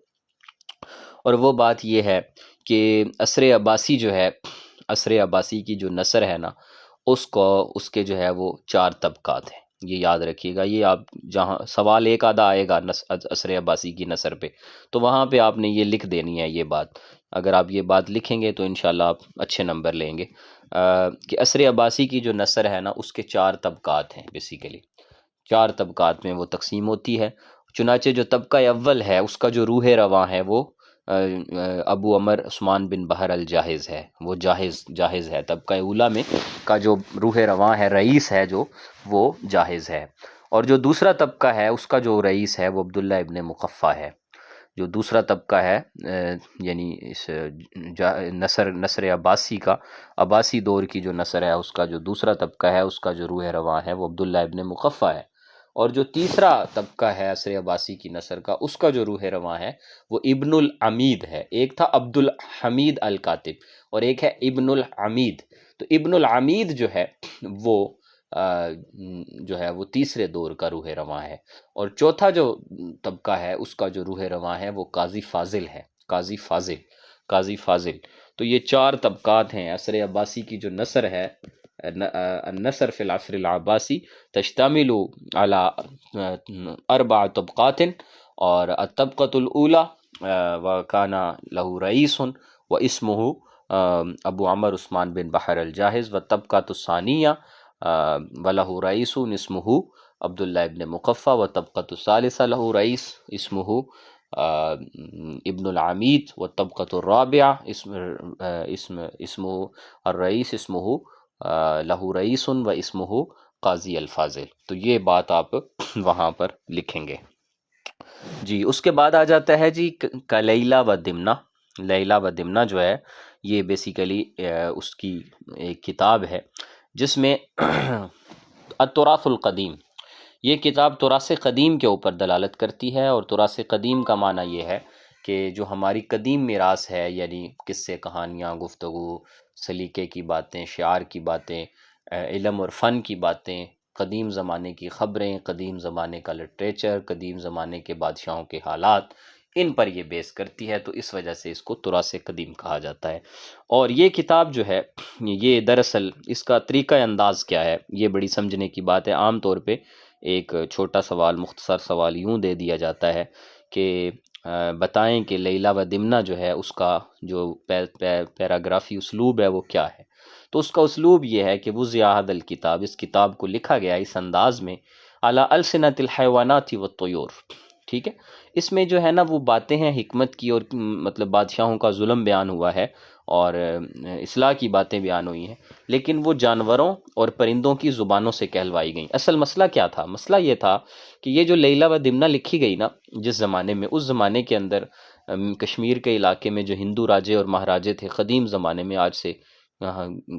Speaker 1: اور وہ بات یہ ہے کہ عصر عباسی جو ہے، عصر عباسی کی جو نثر ہے نا، اس کے جو ہے وہ 4 طبقات ہیں، یہ یاد رکھیے گا۔ یہ آپ جہاں سوال ایک آدھا آئے گا عصر عباسی کی نثر پہ، تو وہاں پہ آپ نے یہ لکھ دینی ہے یہ بات، اگر آپ یہ بات لکھیں گے تو انشاءاللہ آپ اچھے نمبر لیں گے، کہ عصر عباسی کی جو نثر ہے نا اس کے 4 طبقات ہیں، بیسیکلی 4 طبقات میں وہ تقسیم ہوتی ہے۔ چنانچہ جو طبقہ اول ہے اس کا جو روح رواں ہے وہ ابو عمر عثمان بن بحر الجاحظ ہے، وہ جاحظ ہے، طبقہ اولا میں کا جو روح رواں ہے، رئیس ہے جو، وہ جاحظ ہے۔ اور جو دوسرا طبقہ ہے اس کا جو رئیس ہے وہ عبداللہ ابن مقفع ہے۔ جو دوسرا طبقہ ہے یعنی اس نثر عباسی کا، عباسی دور کی جو نثر ہے اس کا جو دوسرا طبقہ ہے اس کا جو روح رواں ہے وہ عبداللہ ابن مقفع ہے۔ اور جو تیسرا طبقہ ہے عصر عباسی کی نثر کا، اس کا جو روح رواں ہے وہ ابن العمید ہے۔ ایک تھا عبد الحمید الکاتب اور ایک ہے ابن العمید، تو ابن العمید جو ہے وہ تیسرے دور کا روح رواں ہے۔ اور چوتھا جو طبقہ ہے اس کا جو روح رواں ہے وہ قاضی فاضل ہے، قاضی فاضل۔ تو یہ 4 طبقات ہیں عصر عباسی کی جو نثر ہے، النثر فی العصر العباسی تشتمل علی 4 طبقات، اور الطبقۃ الاولی وکان له رئیس واسمہ ابو عمر عثمان بن بحر الجاحظ، والطبقۃ الثانیہ وله رئیس اسمہ عبداللہ ابن مقفع، والطبقۃ الثالثہ له رئیس اسمہ ابن العمید، والطبقۃ الرابعہ اسمہ الرئیس اسمہ لہو رئیس و اسمہ قاضی الفاضل۔ تو یہ بات آپ وہاں پر لکھیں گے جی۔ اس کے بعد آ جاتا ہے جی لیلا و دمنہ۔ لیلا و دمنہ جو ہے یہ بیسیکلی اس کی ایک کتاب ہے جس میں التراث القدیم، یہ کتاب تراث قدیم کے اوپر دلالت کرتی ہے، اور تراث قدیم کا معنی یہ ہے کہ جو ہماری قدیم میراث ہے، یعنی قصے، کہانیاں، گفتگو، سلیقے کی باتیں، شعر کی باتیں، علم اور فن کی باتیں، قدیم زمانے کی خبریں، قدیم زمانے کا لٹریچر، قدیم زمانے کے بادشاہوں کے حالات، ان پر یہ بیس کرتی ہے، تو اس وجہ سے اس کو تراث قدیم کہا جاتا ہے۔ اور یہ کتاب جو ہے یہ دراصل اس کا طریقہ انداز کیا ہے، یہ بڑی سمجھنے کی بات ہے۔ عام طور پہ ایک چھوٹا سوال، مختصر سوال یوں دے دیا جاتا ہے کہ بتائیں کہ لیلا و دمنہ جو ہے اس کا جو پیراگرافی اسلوب ہے وہ کیا ہے۔ تو اس کا اسلوب یہ ہے کہ وضع ھذا الکتاب، اس کتاب کو لکھا گیا اس انداز میں، علی السنۃ الحیوانات والطیور، ٹھیک ہے۔ اس میں جو ہے نا وہ باتیں ہیں حکمت کی، اور مطلب بادشاہوں کا ظلم بیان ہوا ہے اور اصلاح کی باتیں بیان ہوئی ہیں، لیکن وہ جانوروں اور پرندوں کی زبانوں سے کہلوائی گئیں۔ اصل مسئلہ کیا تھا؟ مسئلہ یہ تھا کہ یہ جو لیلا و دمنہ لکھی گئی نا جس زمانے میں، اس زمانے کے اندر کشمیر کے علاقے میں جو ہندو راجے اور مہاراجے تھے قدیم زمانے میں، آج سے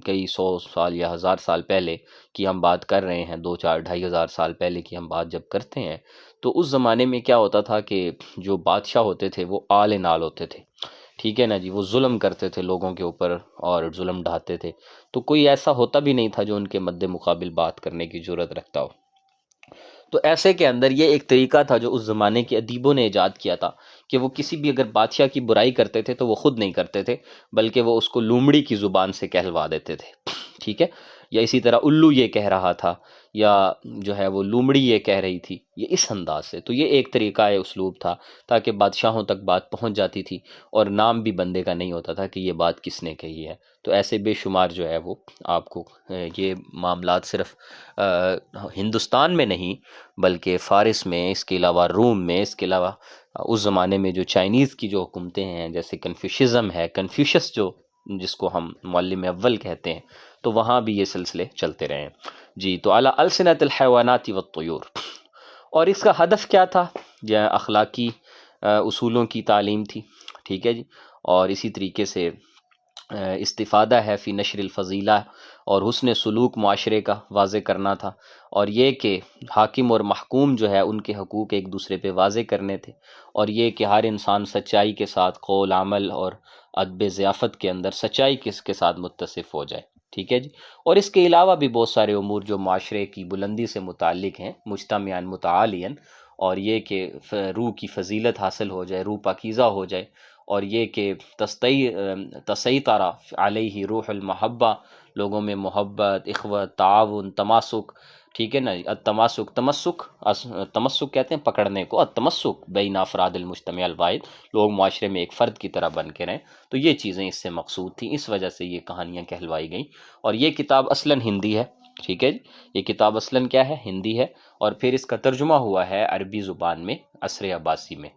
Speaker 1: کئی 100 سال یا 1000 سال پہلے کی ہم بات کر رہے ہیں، 2-4-2500 سال پہلے کی ہم بات جب کرتے ہیں، تو اس زمانے میں کیا ہوتا تھا کہ جو بادشاہ ہوتے تھے وہ آل نال ہوتے تھے، ٹھیک ہے نا جی، وہ ظلم کرتے تھے لوگوں کے اوپر اور ظلم ڈھاتے تھے، تو کوئی ایسا ہوتا بھی نہیں تھا جو ان کے مد مقابل بات کرنے کی جرت رکھتا ہو۔ تو ایسے کے اندر یہ ایک طریقہ تھا جو اس زمانے کے ادیبوں نے ایجاد کیا تھا کہ وہ کسی بھی اگر بادشاہ کی برائی کرتے تھے تو وہ خود نہیں کرتے تھے، بلکہ وہ اس کو لومڑی کی زبان سے کہلوا دیتے تھے، ٹھیک ہے، یا اسی طرح الو یہ کہہ رہا تھا، یا جو ہے وہ لومڑی یہ کہہ رہی تھی، یہ اس انداز سے۔ تو یہ ایک طریقہ اسلوب تھا تاکہ بادشاہوں تک بات پہنچ جاتی تھی اور نام بھی بندے کا نہیں ہوتا تھا کہ یہ بات کس نے کہی ہے۔ تو ایسے بے شمار جو ہے وہ آپ کو یہ معاملات صرف ہندوستان میں نہیں بلکہ فارس میں، اس کے علاوہ روم میں، اس کے علاوہ اس زمانے میں جو چائنیز کی جو حکومتیں ہیں جیسے کنفیوشزم ہے، کنفیوشس جو جس کو ہم معلم اول کہتے ہیں، تو وہاں بھی یہ سلسلے چلتے رہے ہیں جی۔ تو اعلیٰ السنۃ الحیوانات والطیور، اور اس کا ہدف کیا تھا؟ یہ اخلاقی اصولوں کی تعلیم تھی، ٹھیک ہے جی، اور اسی طریقے سے استفادہ ہے فی نشر الفضیلہ اور حسن سلوک معاشرے کا واضح کرنا تھا، اور یہ کہ حاکم اور محکوم جو ہے ان کے حقوق ایک دوسرے پہ واضح کرنے تھے، اور یہ کہ ہر انسان سچائی کے ساتھ قول، عمل اور ادب ضیافت کے اندر سچائی کے ساتھ متصف ہو جائے، ٹھیک ہے جی۔ اور اس کے علاوہ بھی بہت سارے امور جو معاشرے کی بلندی سے متعلق ہیں، مجتمعاً متعالیاً، اور یہ کہ روح کی فضیلت حاصل ہو جائے، روح پاکیزہ ہو جائے، اور یہ کہ تسیطر علیہ روح المحبہ، لوگوں میں محبت، اخوت، تعاون، تماسک، ٹھیک ہے نا، تمسک کہتے ہیں پکڑنے کو، التمسک بین افراد المجتمع الواحد، لوگ معاشرے میں ایک فرد کی طرح بن کے رہیں، تو یہ چیزیں اس سے مقصود تھیں، اس وجہ سے یہ کہانیاں کہلوائی گئیں۔ اور یہ کتاب اصلاً ہندی ہے، ٹھیک ہے جی، یہ کتاب اصلاً کیا ہے؟ ہندی ہے، اور پھر اس کا ترجمہ ہوا ہے عربی زبان میں عصر عباسی میں۔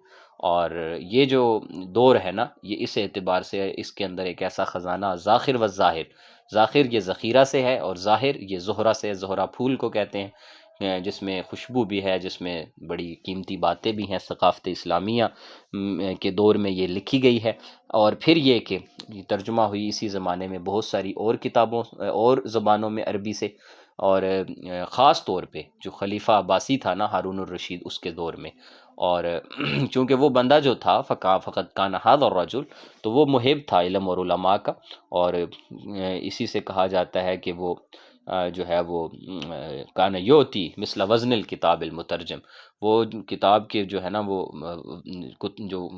Speaker 1: اور یہ جو دور ہے نا، یہ اس اعتبار سے اس کے اندر ایک ایسا خزانہ ذاخر و ظاہر، ذاخر یہ ذخیرہ سے ہے اور ظاہر یہ زہرہ سے، زہرہ پھول کو کہتے ہیں، جس میں خوشبو بھی ہے، جس میں بڑی قیمتی باتیں بھی ہیں، ثقافت اسلامیہ کے دور میں یہ لکھی گئی ہے۔ اور پھر یہ کہ یہ ترجمہ ہوئی اسی زمانے میں بہت ساری اور کتابوں اور زبانوں میں عربی سے، اور خاص طور پہ جو خلیفہ عباسی تھا نا، ہارون الرشید، اس کے دور میں، اور چونکہ وہ بندہ جو تھا فقط کان ھذا الرجل، تو وہ محب تھا علم اور علماء کا، اور اسی سے کہا جاتا ہے کہ وہ جو ہے وہ کان یوتی مثل وزن الکتاب المترجم، وہ کتاب کے جو ہے نا وہ جو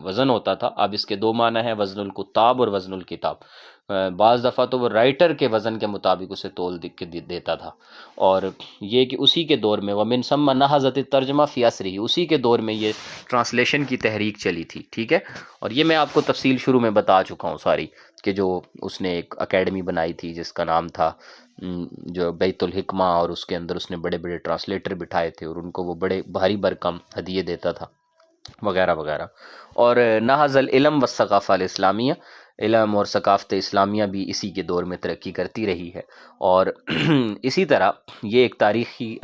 Speaker 1: وزن ہوتا تھا، اب اس کے دو معنی ہیں، وزن الکتاب اور وزن الکتاب، بعض دفعہ تو وہ رائٹر کے وزن کے مطابق اسے تول کے دیتا تھا، اور یہ کہ اسی کے دور میں ومن ثم نہضت الترجمہ فی عصرہ، اسی کے دور میں یہ ٹرانسلیشن کی تحریک چلی تھی، ٹھیک ہے۔ اور یہ میں آپ کو تفصیل شروع میں بتا چکا ہوں ساری، کہ جو اس نے ایک اکیڈمی بنائی تھی جس کا نام تھا جو بیت الحکمہ، اور اس کے اندر اس نے بڑے بڑے ٹرانسلیٹر بٹھائے تھے اور ان کو وہ بڑے بھاری بھرکم ہدیے دیتا تھا وغیرہ وغیرہ۔ اور نہض العلم والثقافہ الاسلامیہ، علم اور ثقافت اسلامیہ بھی اسی کے دور میں ترقی کرتی رہی ہے، اور اسی طرح یہ ایک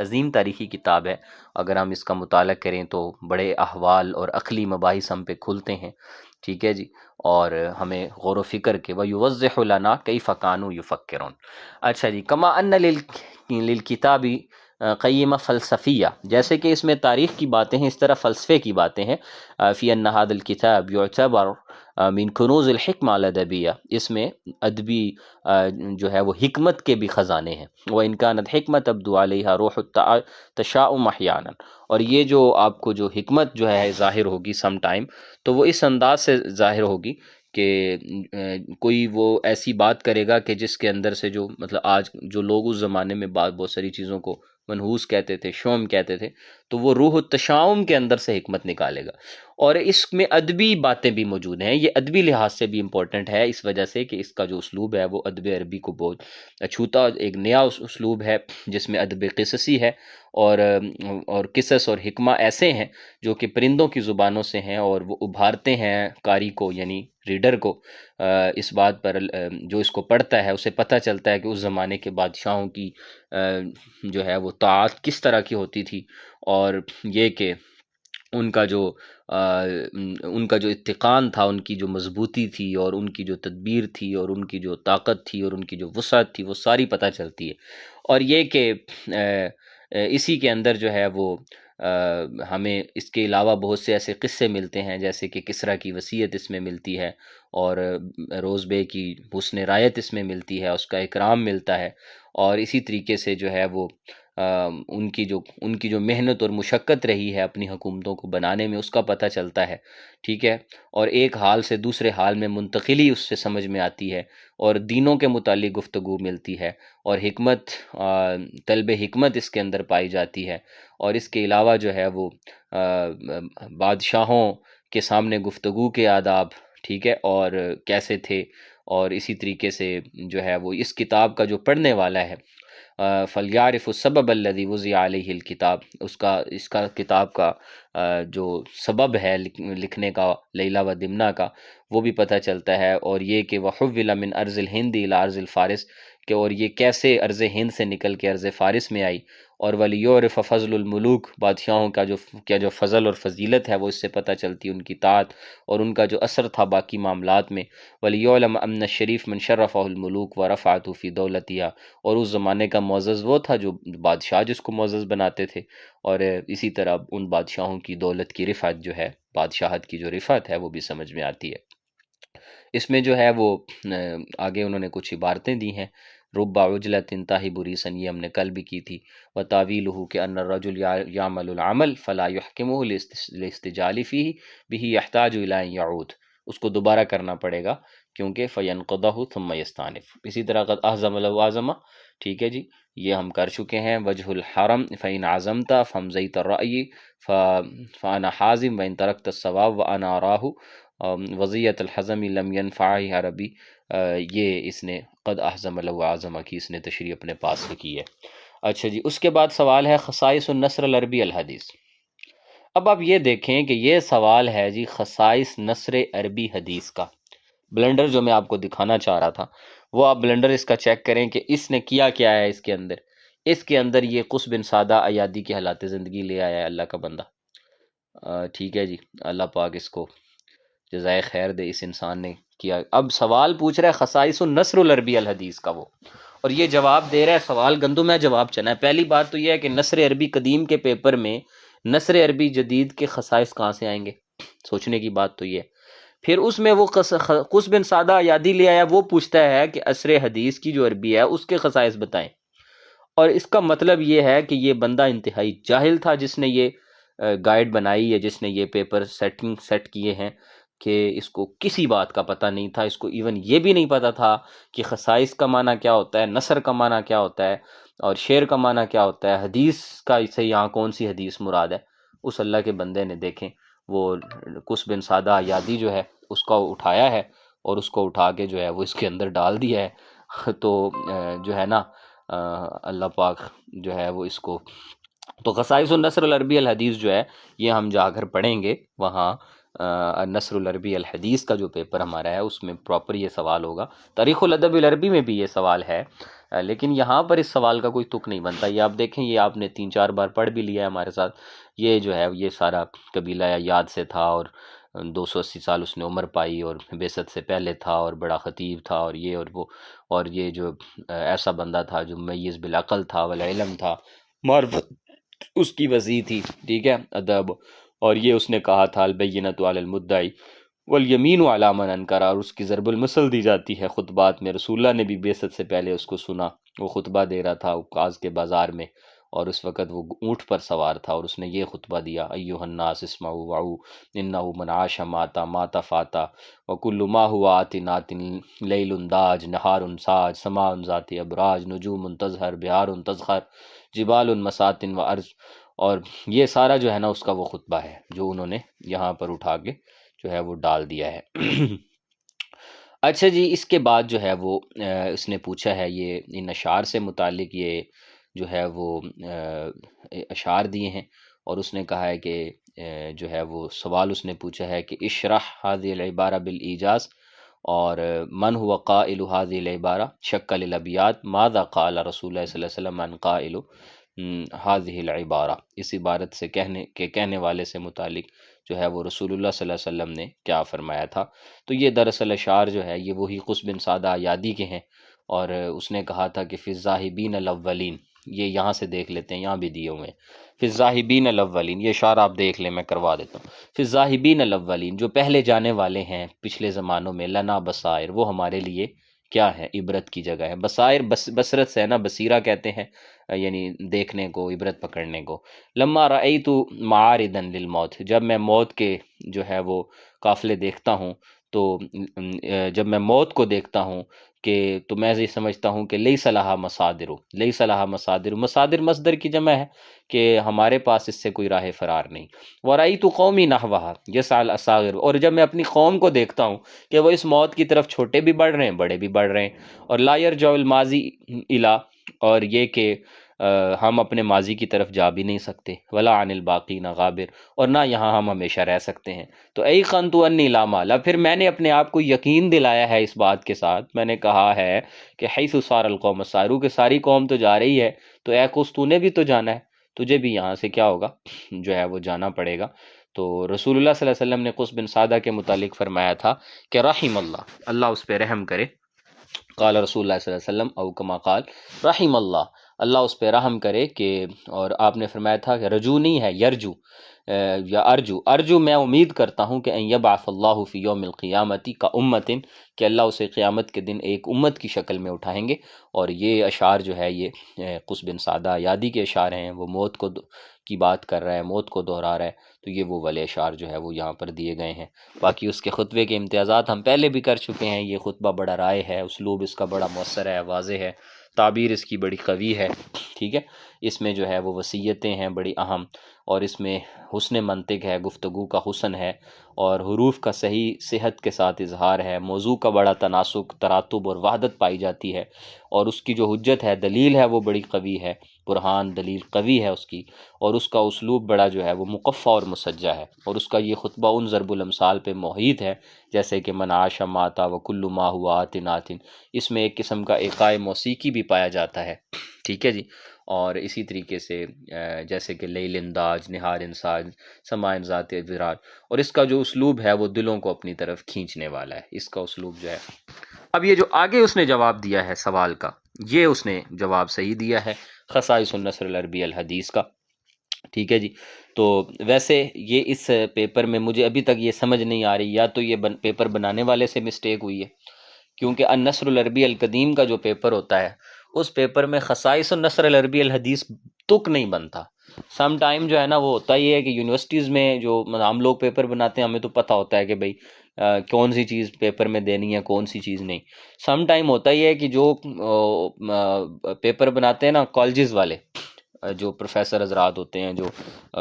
Speaker 1: عظیم تاریخی کتاب ہے، اگر ہم اس کا مطالعہ کریں تو بڑے احوال اور عقلی مباحث ہم پہ کھلتے ہیں، ٹھیک ہے جی، اور ہمیں غور و فکر کے وَيُوَضِّحُ لَنَا كَيْفَ كَانُوا يُفَكِّرُونَ۔ اچھا جی، كَمَا أَنَّ لِلْكِتَابِ قیمہ فلسفیہ، جیسے کہ اس میں تاریخ کی باتیں ہیں، اس طرح فلسفے کی باتیں ہیں، فی ان ھذا الکتاب یعتبر من کنوز الحکمہ الادبیہ، اس میں ادبی جو ہے وہ حکمت کے بھی خزانے ہیں. وَإِنْ كَانَتْ حِكْمَةَ تَبْدُو عَلَيْهَا رُوحُ التَّشَاؤُمِ أَحْيَانًا، اور یہ جو آپ کو جو حکمت جو ہے ظاہر ہوگی سم ٹائم، تو وہ اس انداز سے ظاہر ہوگی کہ کوئی وہ ایسی بات کرے گا کہ جس کے اندر سے جو مطلب آج جو لوگ اس زمانے میں بہت ساری چیزوں کو منحوس کہتے تھے، شوم کہتے تھے، تو وہ روح التشاؤم کے اندر سے حکمت نکالے گا. اور اس میں ادبی باتیں بھی موجود ہیں. یہ ادبی لحاظ سے بھی امپورٹنٹ ہے اس وجہ سے کہ اس کا جو اسلوب ہے وہ ادب عربی کو بہت چھوتا ایک نیا اسلوب ہے، جس میں ادب قصصی ہے، اور قصص اور حکمہ ایسے ہیں جو کہ پرندوں کی زبانوں سے ہیں، اور وہ ابھارتے ہیں قاری کو، یعنی ریڈر کو، اس بات پر جو اس کو پڑھتا ہے اسے پتہ چلتا ہے کہ اس زمانے کے بادشاہوں کی جو ہے وہ طاعت کس طرح کی ہوتی تھی، اور یہ کہ ان کا جو اتقان تھا، ان کی جو مضبوطی تھی، اور ان کی جو تدبیر تھی، اور ان کی جو طاقت تھی، اور ان کی جو وسعت تھی، وہ ساری پتہ چلتی ہے. اور یہ کہ اسی کے اندر جو ہے وہ ہمیں اس کے علاوہ بہت سے ایسے قصے ملتے ہیں، جیسے کہ کسریٰ کی وصیت اس میں ملتی ہے، اور روز بے کی حسن رعایت اس میں ملتی ہے، اس کا اکرام ملتا ہے. اور اسی طریقے سے جو ہے وہ ان کی جو محنت اور مشقت رہی ہے اپنی حکومتوں کو بنانے میں، اس کا پتہ چلتا ہے. ٹھیک ہے، اور ایک حال سے دوسرے حال میں منتقلی اس سے سمجھ میں آتی ہے، اور دینوں کے متعلق گفتگو ملتی ہے، اور حکمت طلب حکمت اس کے اندر پائی جاتی ہے. اور اس کے علاوہ جو ہے وہ بادشاہوں کے سامنے گفتگو کے آداب، ٹھیک ہے، اور کیسے تھے. اور اسی طریقے سے جو ہے وہ اس کتاب کا جو پڑھنے والا ہے، فَلْيَعْرِفُ السَّبَبَ الَّذِي وُضِعَ عَلَيْهِ الْكِتَاب، اس کا کتاب کا جو سبب ہے لکھنے کا، لیلہ و دمنہ کا، وہ بھی پتہ چلتا ہے. اور یہ کہ وَحُوِّلَ مِنْ أَرْضِ الْهِنْدِ إِلَىٰ أَرْضِ الْفَارِسِ، کہ اور یہ کیسے ارض ہند سے نکل کے ارض فارس میں آئی. اور وَلِيُعْرِفَ فَضْلُ الْمُلُوكِ، بادشاہوں کا جو فضل اور فضیلت ہے وہ اس سے پتہ چلتی، ان کی طاعت اور ان کا جو اثر تھا باقی معاملات میں. وَلِيُعْلَمَ أَنَّ الشَّرِيفَ مَنْ شَرَّفَهُ الْمُلُوكُ وَرَفَعَهُ فِي دَوْلَتِهَا، اور اس زمانے کا معزز وہ تھا جو بادشاہ جس کو معزز بناتے تھے. اور اسی طرح ان بادشاہوں کی دولت کی رفعت جو ہے، بادشاہت کی جو رفعت ہے وہ بھی سمجھ میں آتی ہے. اس میں جو ہے وہ آگے انہوں نے کچھ عبارتیں دی ہیں. رب عجلت تاہب ریسن، یہ ہم نے کل بھی کی تھی. وتاویلہ کہ ان الرجل یعمل العمل فلا یحکمہ لاستجال فیہ بہ یحتاج الی ان یعود، اس کو دوبارہ کرنا پڑے گا کیونکہ فینقضہ ثم یستانف. اسی طرح قد احزم العزمہ، ٹھیک ہے جی، یہ ہم کر چکے ہیں. وجہ الحرم فإن عزمت فامضیت الرأی فانا حازم وإن ترکت الصواب وانا راہ وضیت الحزم لم ينفعہ عربی. یہ اس نے قد احزم العزمہ کی اس نے تشریح اپنے پاس سے کی ہے. اچھا جی، اس کے بعد سوال ہے خصائص النثر العربی الحدیث. اب آپ یہ دیکھیں کہ یہ سوال ہے جی خصائص نثر عربی حدیث کا. بلنڈر جو میں آپ کو دکھانا چاہ رہا تھا وہ آپ بلنڈر اس کا چیک کریں کہ اس نے کیا کیا ہے. اس کے اندر یہ قص بن سعدہ ایادی کی حالات زندگی لے آیا ہے اللہ کا بندہ. ٹھیک ہے جی، اللہ پاک اس کو جزائے خیر دے، اس انسان نے کیا. اب سوال پوچھ رہا ہے خصائص النثر العربی الحدیث کا وہ، اور یہ جواب دے رہا ہے. سوال گندم ہے، جواب چنا ہے. پہلی بات تو یہ ہے کہ نثر عربی قدیم کے پیپر میں نثر عربی جدید کے خصائص کہاں سے آئیں گے؟ سوچنے کی بات تو یہ ہے. پھر اس میں وہ قص بن سعدہ یادی لے آیا، وہ پوچھتا ہے کہ عصر حدیث کی جو عربی ہے اس کے خصائص بتائیں. اور اس کا مطلب یہ ہے کہ یہ بندہ انتہائی جاہل تھا جس نے یہ گائیڈ بنائی ہے، جس نے یہ پیپر سیٹ کیے ہیں، کہ اس کو کسی بات کا پتہ نہیں تھا. اس کو ایون یہ بھی نہیں پتہ تھا کہ خصائص کا معنی کیا ہوتا ہے، نثر کا معنی کیا ہوتا ہے، اور شعر کا معنی کیا ہوتا ہے، حدیث کا اسے یہاں کون سی حدیث مراد ہے. اس اللہ کے بندے نے دیکھیں وہ قص بن سعدہ یادی جو ہے اس کو اٹھایا ہے، اور اس کو اٹھا کے جو ہے وہ اس کے اندر ڈال دیا ہے. تو جو ہے نا اللہ پاک جو ہے وہ اس کو، تو خصائص النثر العربی الحدیث جو ہے یہ ہم جا کر پڑھیں گے وہاں. نثر العربی الحدیث کا جو پیپر ہمارا ہے اس میں پراپر یہ سوال ہوگا. تاریخ الادب العربی میں بھی یہ سوال ہے، لیکن یہاں پر اس سوال کا کوئی تک نہیں بنتا. یہ آپ دیکھیں، یہ آپ نے 3-4 بار پڑھ بھی لیا ہے ہمارے ساتھ. یہ جو ہے یہ سارا قبیلہ یاد سے تھا، اور 280 سال اس نے عمر پائی، اور بعثت سے پہلے تھا، اور بڑا خطیب تھا، اور یہ اور وہ، اور یہ جو ایسا بندہ تھا جو میز بالعقل تھا والعلم تھا، معرفت اس کی وسیع تھی، ٹھیک ہے، ادب. اور یہ اس نے کہا تھا البینۃ علی المدعی، والیمین علی من انکر، اور اس کی ضرب المثل دی جاتی ہے خطبات میں۔ رسول اللہ نے بھی بعثت سے پہلے اس کو سنا، وہ خطبہ دے رہا تھا عکاظ کے بازار میں، اور اس وقت وہ اونٹ پر سوار تھا، اور اس نے یہ خطبہ دیا، ایھا الناس اسمعوا وعوا انہ من عاش ماتا مات فاتا وکل ما هو آت نات، لیل داج نہار ساج سماء ذات ابراج نجوم تظہر بہار تزخر جبال مساطن و ارض، اور یہ سارا جو ہے نا اس کا وہ خطبہ ہے جو انہوں نے یہاں پر اٹھا کے جو ہے وہ ڈال دیا ہے۔ اچھا جی، اس کے بعد جو ہے وہ اس نے پوچھا ہے، یہ ان اشعار سے متعلق یہ جو ہے وہ اشعار دیے ہیں، اور اس نے کہا ہے کہ جو ہے وہ سوال اس نے پوچھا ہے کہ اشرح هذه العبارہ بالایجاز، اور من هو قائل هذه العبارہ شکل الابیات ماذا قال رسول اللہ صلی اللہ علیہ وسلم عن قائل هذه العبارہ، اس عبارت سے کہنے والے سے متعلق جو ہے وہ رسول اللہ صلی اللہ علیہ وسلم نے کیا فرمایا تھا۔ تو یہ دراصل اشعار جو ہے یہ وہی قص بن سعدہ یادی کے ہیں، اور اس نے کہا تھا کہ فی الذاہبین الاولین، یہ یہاں سے دیکھ لیتے ہیں، یہاں بھی دیے ہوئے ہیں، فی الذاہبین الاولین، یہ اشعار آپ دیکھ لیں، میں کروا دیتا ہوں۔ فی الذاہبین الاولین، جو پہلے جانے والے ہیں پچھلے زمانوں میں، لنا بصائر، وہ ہمارے لیے کیا ہے، عبرت کی جگہ ہے۔ بصائر بصرت سے ہے نا، بصیرہ کہتے ہیں یعنی دیکھنے کو، عبرت پکڑنے کو۔ لما رأیت معارضا للموت، جب میں موت کے جو ہے وہ قافلے دیکھتا ہوں، تو جب میں موت کو دیکھتا ہوں کہ تو میں یہ سمجھتا ہوں کہ لیس لہا مصادر، لیس لہا مصادر، مصادر مصدر کی جمع ہے کہ ہمارے پاس اس سے کوئی راہ فرار نہیں۔ ورأیت قومی نحوہا یسعی الاصاغر، اور جب میں اپنی قوم کو دیکھتا ہوں کہ وہ اس موت کی طرف چھوٹے بھی بڑھ رہے ہیں، بڑے بھی بڑھ رہے ہیں، اور لا یرجع الماضی الی، اور یہ کہ ہم اپنے ماضی کی طرف جا بھی نہیں سکتے، ولا عن الباقین غابر، اور نہ یہاں ہم ہمیشہ رہ سکتے ہیں۔ تو ایقنت انی لا مال، پھر میں نے اپنے آپ کو یقین دلایا ہے اس بات کے ساتھ، میں نے کہا ہے کہ حیث صار القوم سارو، کہ ساری قوم تو جا رہی ہے، تو اے قس تو نے بھی تو جانا ہے، تجھے بھی یہاں سے کیا ہوگا جو ہے وہ جانا پڑے گا۔ تو رسول اللہ صلی اللہ علیہ وسلم نے قس بن سعدہ کے متعلق فرمایا تھا کہ رحم اللہ، اللہ اس پہ رحم کرے، قال رسول اللہ صلی اللہ علیہ وسلم او کما قال رحم اللہ، اللہ اس پہ رحم کرے کہ، اور آپ نے فرمایا تھا کہ رجو نہیں ہے، یرجو یا ارجو میں امید کرتا ہوں کہ ان یبعث اللہ فی یوم القیامت کا امت، کہ اللہ اسے قیامت کے دن ایک امت کی شکل میں اٹھائیں گے۔ اور یہ اشعار جو ہے یہ قس بن سعدہ یادی کے اشعار ہیں، وہ موت کو کی بات کر رہا ہے، موت کو دہرا رہا ہے، تو یہ وہ والے اشعار جو ہے وہ یہاں پر دیے گئے ہیں۔ باقی اس کے خطبے کے امتیازات ہم پہلے بھی کر چکے ہیں، یہ خطبہ بڑا رائع ہے، اسلوب اس کا بڑا مؤثر ہے، واضح ہے، تعبیر اس کی بڑی قوی ہے، ٹھیک ہے، اس میں جو ہے وہ وصیتیں ہیں بڑی اہم، اور اس میں حسن منطق ہے، گفتگو کا حسن ہے، اور حروف کا صحیح صحت کے ساتھ اظہار ہے، موضوع کا بڑا تناسق، تراتب اور وحدت پائی جاتی ہے، اور اس کی جو حجت ہے، دلیل ہے، وہ بڑی قوی ہے، برہان دلیل قوی ہے اس کی، اور اس کا اسلوب بڑا جو ہے وہ مقفع اور مسجع ہے، اور اس کا یہ خطبہ ان ضرب الامثال پہ محیط ہے، جیسے کہ من عاش ماتا وکل ما هو آت نات، اس میں ایک قسم کا ایقاع موسیقی بھی پایا جاتا ہے، ٹھیک ہے جی۔ اور اسی طریقے سے جیسے کہ لیل انداج نہار انساج سماع ذات ابراج، اور اس کا جو اسلوب ہے وہ دلوں کو اپنی طرف کھینچنے والا ہے، اس کا اسلوب جو ہے۔ اب یہ جو آگے اس نے جواب دیا ہے سوال کا، یہ اس نے جواب صحیح دیا ہے، خصائص النثر العربی الحدیث کا، ٹھیک ہے جی۔ تو ویسے یہ اس پیپر میں مجھے ابھی تک یہ سمجھ نہیں آ رہی، یا تو یہ پیپر بنانے والے سے مسٹیک ہوئی ہے، کیونکہ النثر العربی القدیم کا جو پیپر ہوتا ہے اس پیپر میں خصائص النثر العربی الحدیث تک نہیں بنتا۔ سم ٹائم جو ہے نا وہ ہوتا ہی ہے کہ یونیورسٹیز میں جو ہم لوگ پیپر بناتے ہیں، ہمیں تو پتہ ہوتا ہے کہ بھئی کون سی چیز پیپر میں دینی ہے، کون سی چیز نہیں۔ سم ٹائم ہوتا ہی ہے کہ جو پیپر بناتے ہیں نا کالجز والے، جو پروفیسر حضرات ہوتے ہیں، جو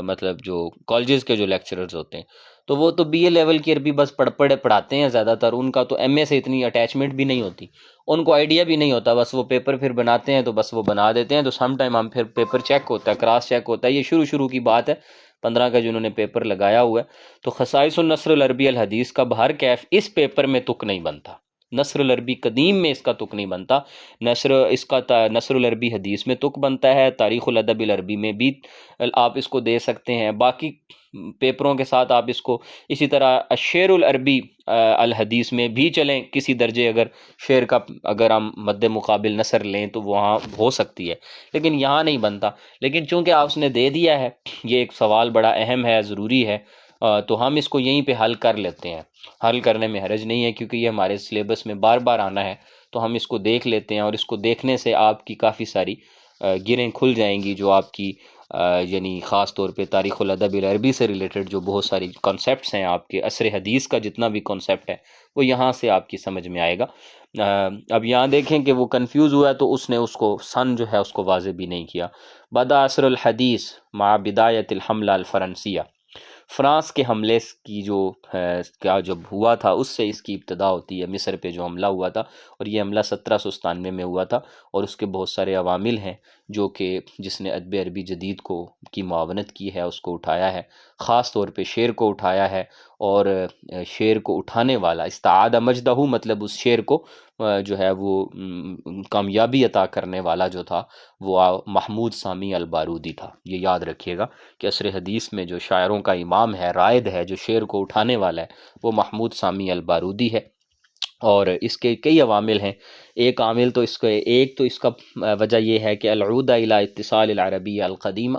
Speaker 1: مطلب جو کالجز کے جو لیکچررز ہوتے ہیں، تو وہ تو بی اے لیول کی عربی بس پڑھاتے ہیں زیادہ تر، ان کا تو ایم اے سے اتنی اٹیچمنٹ بھی نہیں ہوتی، ان کو آئیڈیا بھی نہیں ہوتا، بس وہ پیپر پھر بناتے ہیں تو بس وہ بنا دیتے ہیں۔ تو سم ٹائم ہم پھر پیپر چیک ہوتا ہے، کراس چیک ہوتا ہے، یہ شروع کی بات ہے 15 کا جنہوں نے پیپر لگایا ہوا ہے۔ تو خصائص النثر العربی الحدیث کا بہر کیف اس پیپر میں تک نہیں بنتا، نثر العربی قدیم میں اس کا تک نہیں بنتا، نثر العربی حدیث میں تک بنتا ہے، تاریخ الادب العربی میں بھی آپ اس کو دے سکتے ہیں، باقی پیپروں کے ساتھ آپ اس کو اسی طرح شعر العربی الحدیث میں بھی چلیں، کسی درجے اگر شعر کا اگر ہم مد مقابل نثر لیں تو وہاں ہو سکتی ہے، لیکن یہاں نہیں بنتا۔ لیکن چونکہ آپ نے دے دیا ہے، یہ ایک سوال بڑا اہم ہے، ضروری ہے، تو ہم اس کو یہیں پہ حل کر لیتے ہیں، حل کرنے میں حرج نہیں ہے کیونکہ یہ ہمارے سلیبس میں بار بار آنا ہے، تو ہم اس کو دیکھ لیتے ہیں، اور اس کو دیکھنے سے آپ کی کافی ساری گرہیں کھل جائیں گی، جو آپ کی یعنی خاص طور پہ تاریخ الادب العربی سے ریلیٹڈ جو بہت ساری کانسیپٹس ہیں، آپ کے عصر حدیث کا جتنا بھی کانسیپٹ ہے وہ یہاں سے آپ کی سمجھ میں آئے گا۔ اب یہاں دیکھیں کہ وہ کنفیوز ہوا ہے تو اس نے اس کو سن جو ہے اس کو واضح بھی نہیں کیا۔ بدا عصر الحدیث مع بدایت الحملہ الفرنسیہ، فرانس کے حملے کی جو کیا جب ہوا تھا اس سے اس کی ابتدا ہوتی ہے، مصر پہ جو حملہ ہوا تھا، اور یہ حملہ 1797 میں ہوا تھا، اور اس کے بہت سارے عوامل ہیں جو کہ جس نے ادب عربی جدید کو کی معاونت کی ہے اس کو اٹھایا ہے، خاص طور پہ شعر کو اٹھایا ہے، اور شعر کو اٹھانے والا استعاد مجدہ، مطلب اس شعر کو جو ہے وہ کامیابی عطا کرنے والا جو تھا وہ محمود سامی البارودی تھا۔ یہ یاد رکھیے گا کہ عصر حدیث میں جو شاعروں کا امام ہے، رائد ہے، جو شعر کو اٹھانے والا ہے، وہ محمود سامی البارودی ہے۔ اور اس کے کئی عوامل ہیں، ایک عامل تو اس کا وجہ یہ ہے کہ العودہ الی اتصال العربیہ القدیمہ،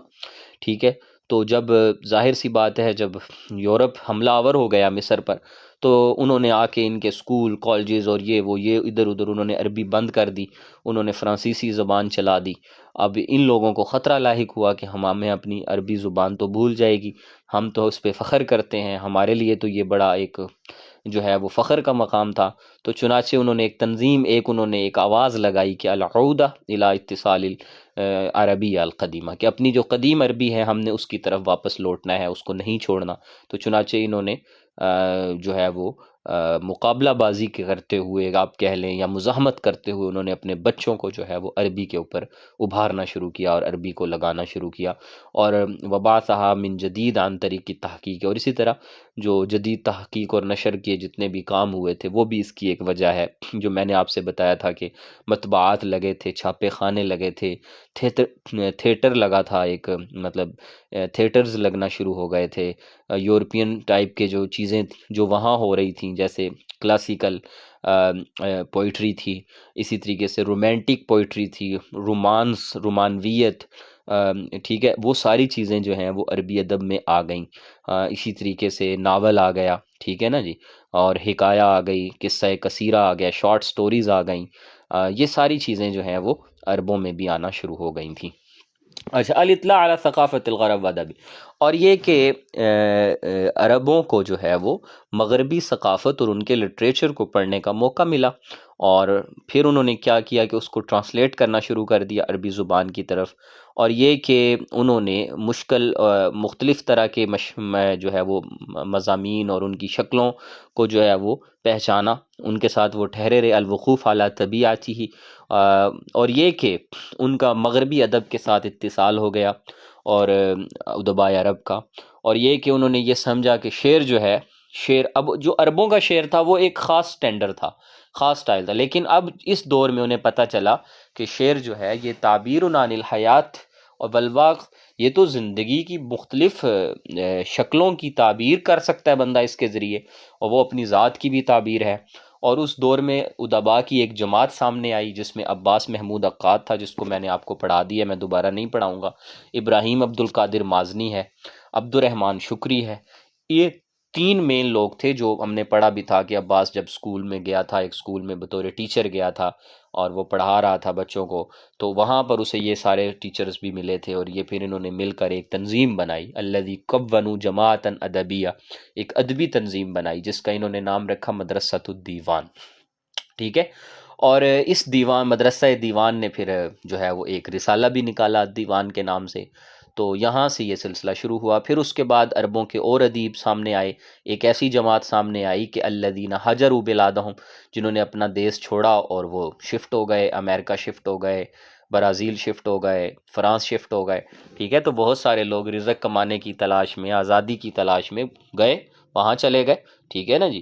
Speaker 1: ٹھیک ہے، تو جب ظاہر سی بات ہے جب یورپ حملہ آور ہو گیا مصر پر، تو انہوں نے آ کے ان کے اسکول کالجز اور یہ ادھر ادھر انہوں نے عربی بند کر دی، انہوں نے فرانسیسی زبان چلا دی۔ اب ان لوگوں کو خطرہ لاحق ہوا کہ ہمیں اپنی عربی زبان تو بھول جائے گی، ہم تو اس پہ فخر کرتے ہیں، ہمارے لیے تو یہ بڑا ایک جو ہے وہ فخر کا مقام تھا۔ تو چنانچہ انہوں نے ایک تنظیم، انہوں نے ایک آواز لگائی کہ العودہ الی اتصال عربی القدیمہ، کہ اپنی جو قدیم عربی ہے ہم نے اس کی طرف واپس لوٹنا ہے، اس کو نہیں چھوڑنا۔ تو چنانچہ انہوں نے جو ہے وہ مقابلہ بازی کرتے ہوئے آپ کہہ لیں یا مزاحمت کرتے ہوئے انہوں نے اپنے بچوں کو جو ہے وہ عربی کے اوپر ابھارنا شروع کیا اور عربی کو لگانا شروع کیا، اور وبعثھا من جدید عن طریق کی تحقیق، اور اسی طرح جو جدید تحقیق اور نشر کے جتنے بھی کام ہوئے تھے وہ بھی اس کی ایک وجہ ہے، جو میں نے آپ سے بتایا تھا کہ مطبوعات لگے تھے، چھاپے خانے لگے تھے، تھیٹر لگا تھا، ایک مطلب تھیٹرز لگنا شروع ہو گئے تھے، یورپین ٹائپ کے جو چیزیں جو وہاں ہو رہی تھیں، جیسے کلاسیکل پوئٹری تھی، اسی طریقے سے رومانٹک پوئٹری تھی، رومانویت، ٹھیک ہے، وہ ساری چیزیں جو ہیں وہ عربی ادب میں آ گئیں۔ اسی طریقے سے ناول آ گیا، ٹھیک ہے نا جی، اور حکایہ آ گئی، قصہ قصیرہ آ گیا، شارٹ سٹوریز آ گئیں، یہ ساری چیزیں جو ہیں وہ عربوں میں بھی آنا شروع ہو گئی تھیں۔ اچھا، الاطلاع علی ثقافت الغرب ادبی، اور یہ کہ عربوں کو جو ہے وہ مغربی ثقافت اور ان کے لٹریچر کو پڑھنے کا موقع ملا، اور پھر انہوں نے کیا کیا کہ اس کو ٹرانسلیٹ کرنا شروع کر دیا عربی زبان کی طرف، اور یہ کہ انہوں نے مختلف طرح کے جو ہے وہ مضامین اور ان کی شکلوں کو جو ہے وہ پہچانا، ان کے ساتھ وہ ٹھہرے رہے، الوقوف علی طبیعتی ہی، اور یہ کہ ان کا مغربی ادب کے ساتھ اتصال ہو گیا، اور ادباء عرب کا، اور یہ کہ انہوں نے یہ سمجھا کہ شعر جو ہے، شعر اب جو عربوں کا شعر تھا وہ ایک خاص سٹینڈرڈ تھا، خاص سٹائل تھا، لیکن اب اس دور میں انہیں پتہ چلا کہ شعر جو ہے یہ تعبیر عن الحیات اور والواقع، یہ تو زندگی کی مختلف شکلوں کی تعبیر کر سکتا ہے بندہ اس کے ذریعے، اور وہ اپنی ذات کی بھی تعبیر ہے۔ اور اس دور میں ادباء کی ایک جماعت سامنے آئی جس میں عباس محمود عقاد تھا، جس کو میں نے آپ کو پڑھا دیا، میں دوبارہ نہیں پڑھاؤں گا، ابراہیم عبد القادر مازنی ہے، عبد الرحمن شکری ہے، یہ 3 مین لوگ تھے، جو ہم نے پڑھا بھی تھا کہ عباس جب اسکول میں گیا تھا، ایک اسکول میں بطور ٹیچر گیا تھا اور وہ پڑھا رہا تھا بچوں کو، تو وہاں پر اسے یہ سارے ٹیچرز بھی ملے تھے، اور یہ پھر انہوں نے مل کر ایک تنظیم بنائی، الذی کونوا جماعتا ادبیہ، ایک ادبی تنظیم بنائی جس کا انہوں نے نام رکھا مدرسۃ الدیوان، ٹھیک ہے، اور اس مدرسہ دیوان نے پھر جو ہے وہ ایک رسالہ بھی نکالا دیوان کے نام سے، تو یہاں سے یہ سلسلہ شروع ہوا۔ پھر اس کے بعد عربوں کے اور ادیب سامنے آئے، ایک ایسی جماعت سامنے آئی کہ الذین ہجروا بلادہم، جنہوں نے اپنا دیس چھوڑا اور وہ شفٹ ہو گئے، امریکہ شفٹ ہو گئے، برازیل شفٹ ہو گئے، فرانس شفٹ ہو گئے، ٹھیک ہے، تو بہت سارے لوگ رزق کمانے کی تلاش میں، آزادی کی تلاش میں گئے، وہاں چلے گئے، ٹھیک ہے نا جی،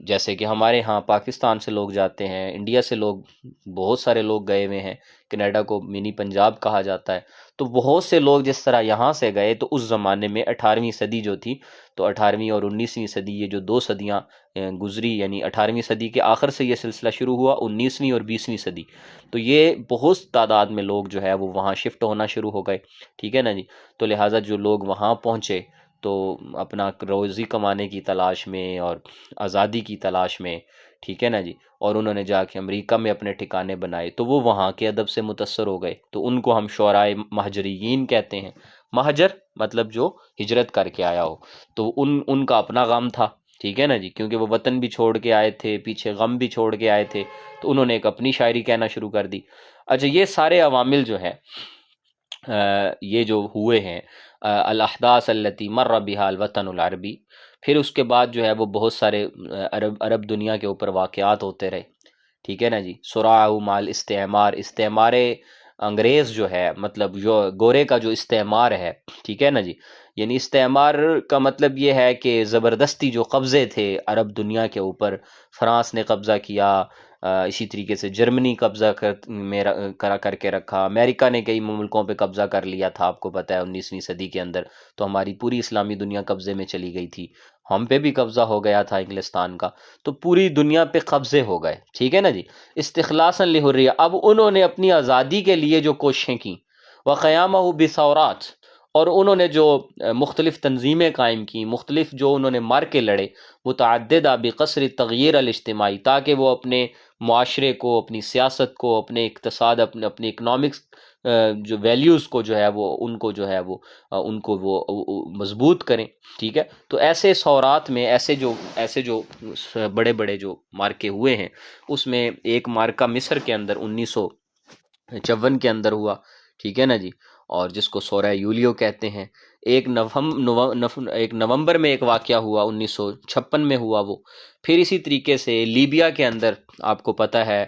Speaker 1: جیسے کہ ہمارے ہاں پاکستان سے لوگ جاتے ہیں، انڈیا سے لوگ، بہت سارے لوگ گئے ہوئے ہیں، کینیڈا کو منی پنجاب کہا جاتا ہے، تو بہت سے لوگ جس طرح یہاں سے گئے، تو اس زمانے میں 18ویں صدی جو تھی، تو 18ویں اور 19ویں صدی، یہ جو 2 صدیاں گزری، یعنی 18ویں صدی کے آخر سے یہ سلسلہ شروع ہوا، 19ویں اور 20ویں صدی، تو یہ بہت تعداد میں لوگ جو ہے وہ وہاں شفٹ ہونا شروع ہو گئے، ٹھیک ہے نا جی، تو لہٰذا جو لوگ وہاں پہنچے تو اپنا روزی کمانے کی تلاش میں اور آزادی کی تلاش میں، ٹھیک ہے نا جی، اور انہوں نے جا کے امریکہ میں اپنے ٹھکانے بنائے، تو وہ وہاں کے ادب سے متاثر ہو گئے، تو ان کو ہم شعراء مہاجرین کہتے ہیں۔ مہاجر مطلب جو ہجرت کر کے آیا ہو، تو ان کا اپنا غم تھا، ٹھیک ہے نا جی، کیونکہ وہ وطن بھی چھوڑ کے آئے تھے، پیچھے غم بھی چھوڑ کے آئے تھے، تو انہوں نے ایک اپنی شاعری کہنا شروع کر دی۔ اچھا، یہ سارے عوامل جو ہے یہ جو ہوئے ہیں، الاحداث التي مر بها الوطن العربی، پھر اس کے بعد جو ہے وہ بہت سارے عرب دنیا کے اوپر واقعات ہوتے رہے، ٹھیک ہے نا جی، صراع مال استعمار انگریز جو ہے، مطلب جو گورے کا جو استعمار ہے، ٹھیک ہے نا جی، یعنی استعمار کا مطلب یہ ہے کہ زبردستی جو قبضے تھے عرب دنیا کے اوپر، فرانس نے قبضہ کیا، اسی طریقے سے جرمنی قبضہ کر کے رکھا، امریکہ نے کئی ملکوں پہ قبضہ کر لیا تھا، آپ کو پتہ ہے 19ویں صدی کے اندر تو ہماری پوری اسلامی دنیا قبضے میں چلی گئی تھی، ہم پہ بھی قبضہ ہو گیا تھا انگلستان کا، تو پوری دنیا پہ قبضے ہو گئے، ٹھیک ہے نا جی، استخلاصا لحریہ، اب انہوں نے اپنی آزادی کے لیے جو کوششیں کی، وقیامہ بثورات، اور انہوں نے جو مختلف تنظیمیں قائم کی، مختلف جو انہوں نے مار کے لڑے، متعددہ بقصر تغیر الاجتماعی، تاکہ وہ اپنے معاشرے کو، اپنی سیاست کو، اپنے اقتصاد، اپنے اکنامکس جو ویلیوز کو جو ہے وہ ان کو جو ہے وہ ان کو وہ مضبوط کریں، ٹھیک ہے، تو ایسے ثورات میں ایسے جو بڑے بڑے جو مارکے ہوئے ہیں، اس میں ایک مارکہ مصر کے اندر 1954 کے اندر ہوا، ٹھیک ہے نا جی، اور جس کو سورہ یولیو کہتے ہیں، ایک نومبر میں ایک واقعہ ہوا 1956 میں ہوا وہ، پھر اسی طریقے سے لیبیا کے اندر آپ کو پتہ ہے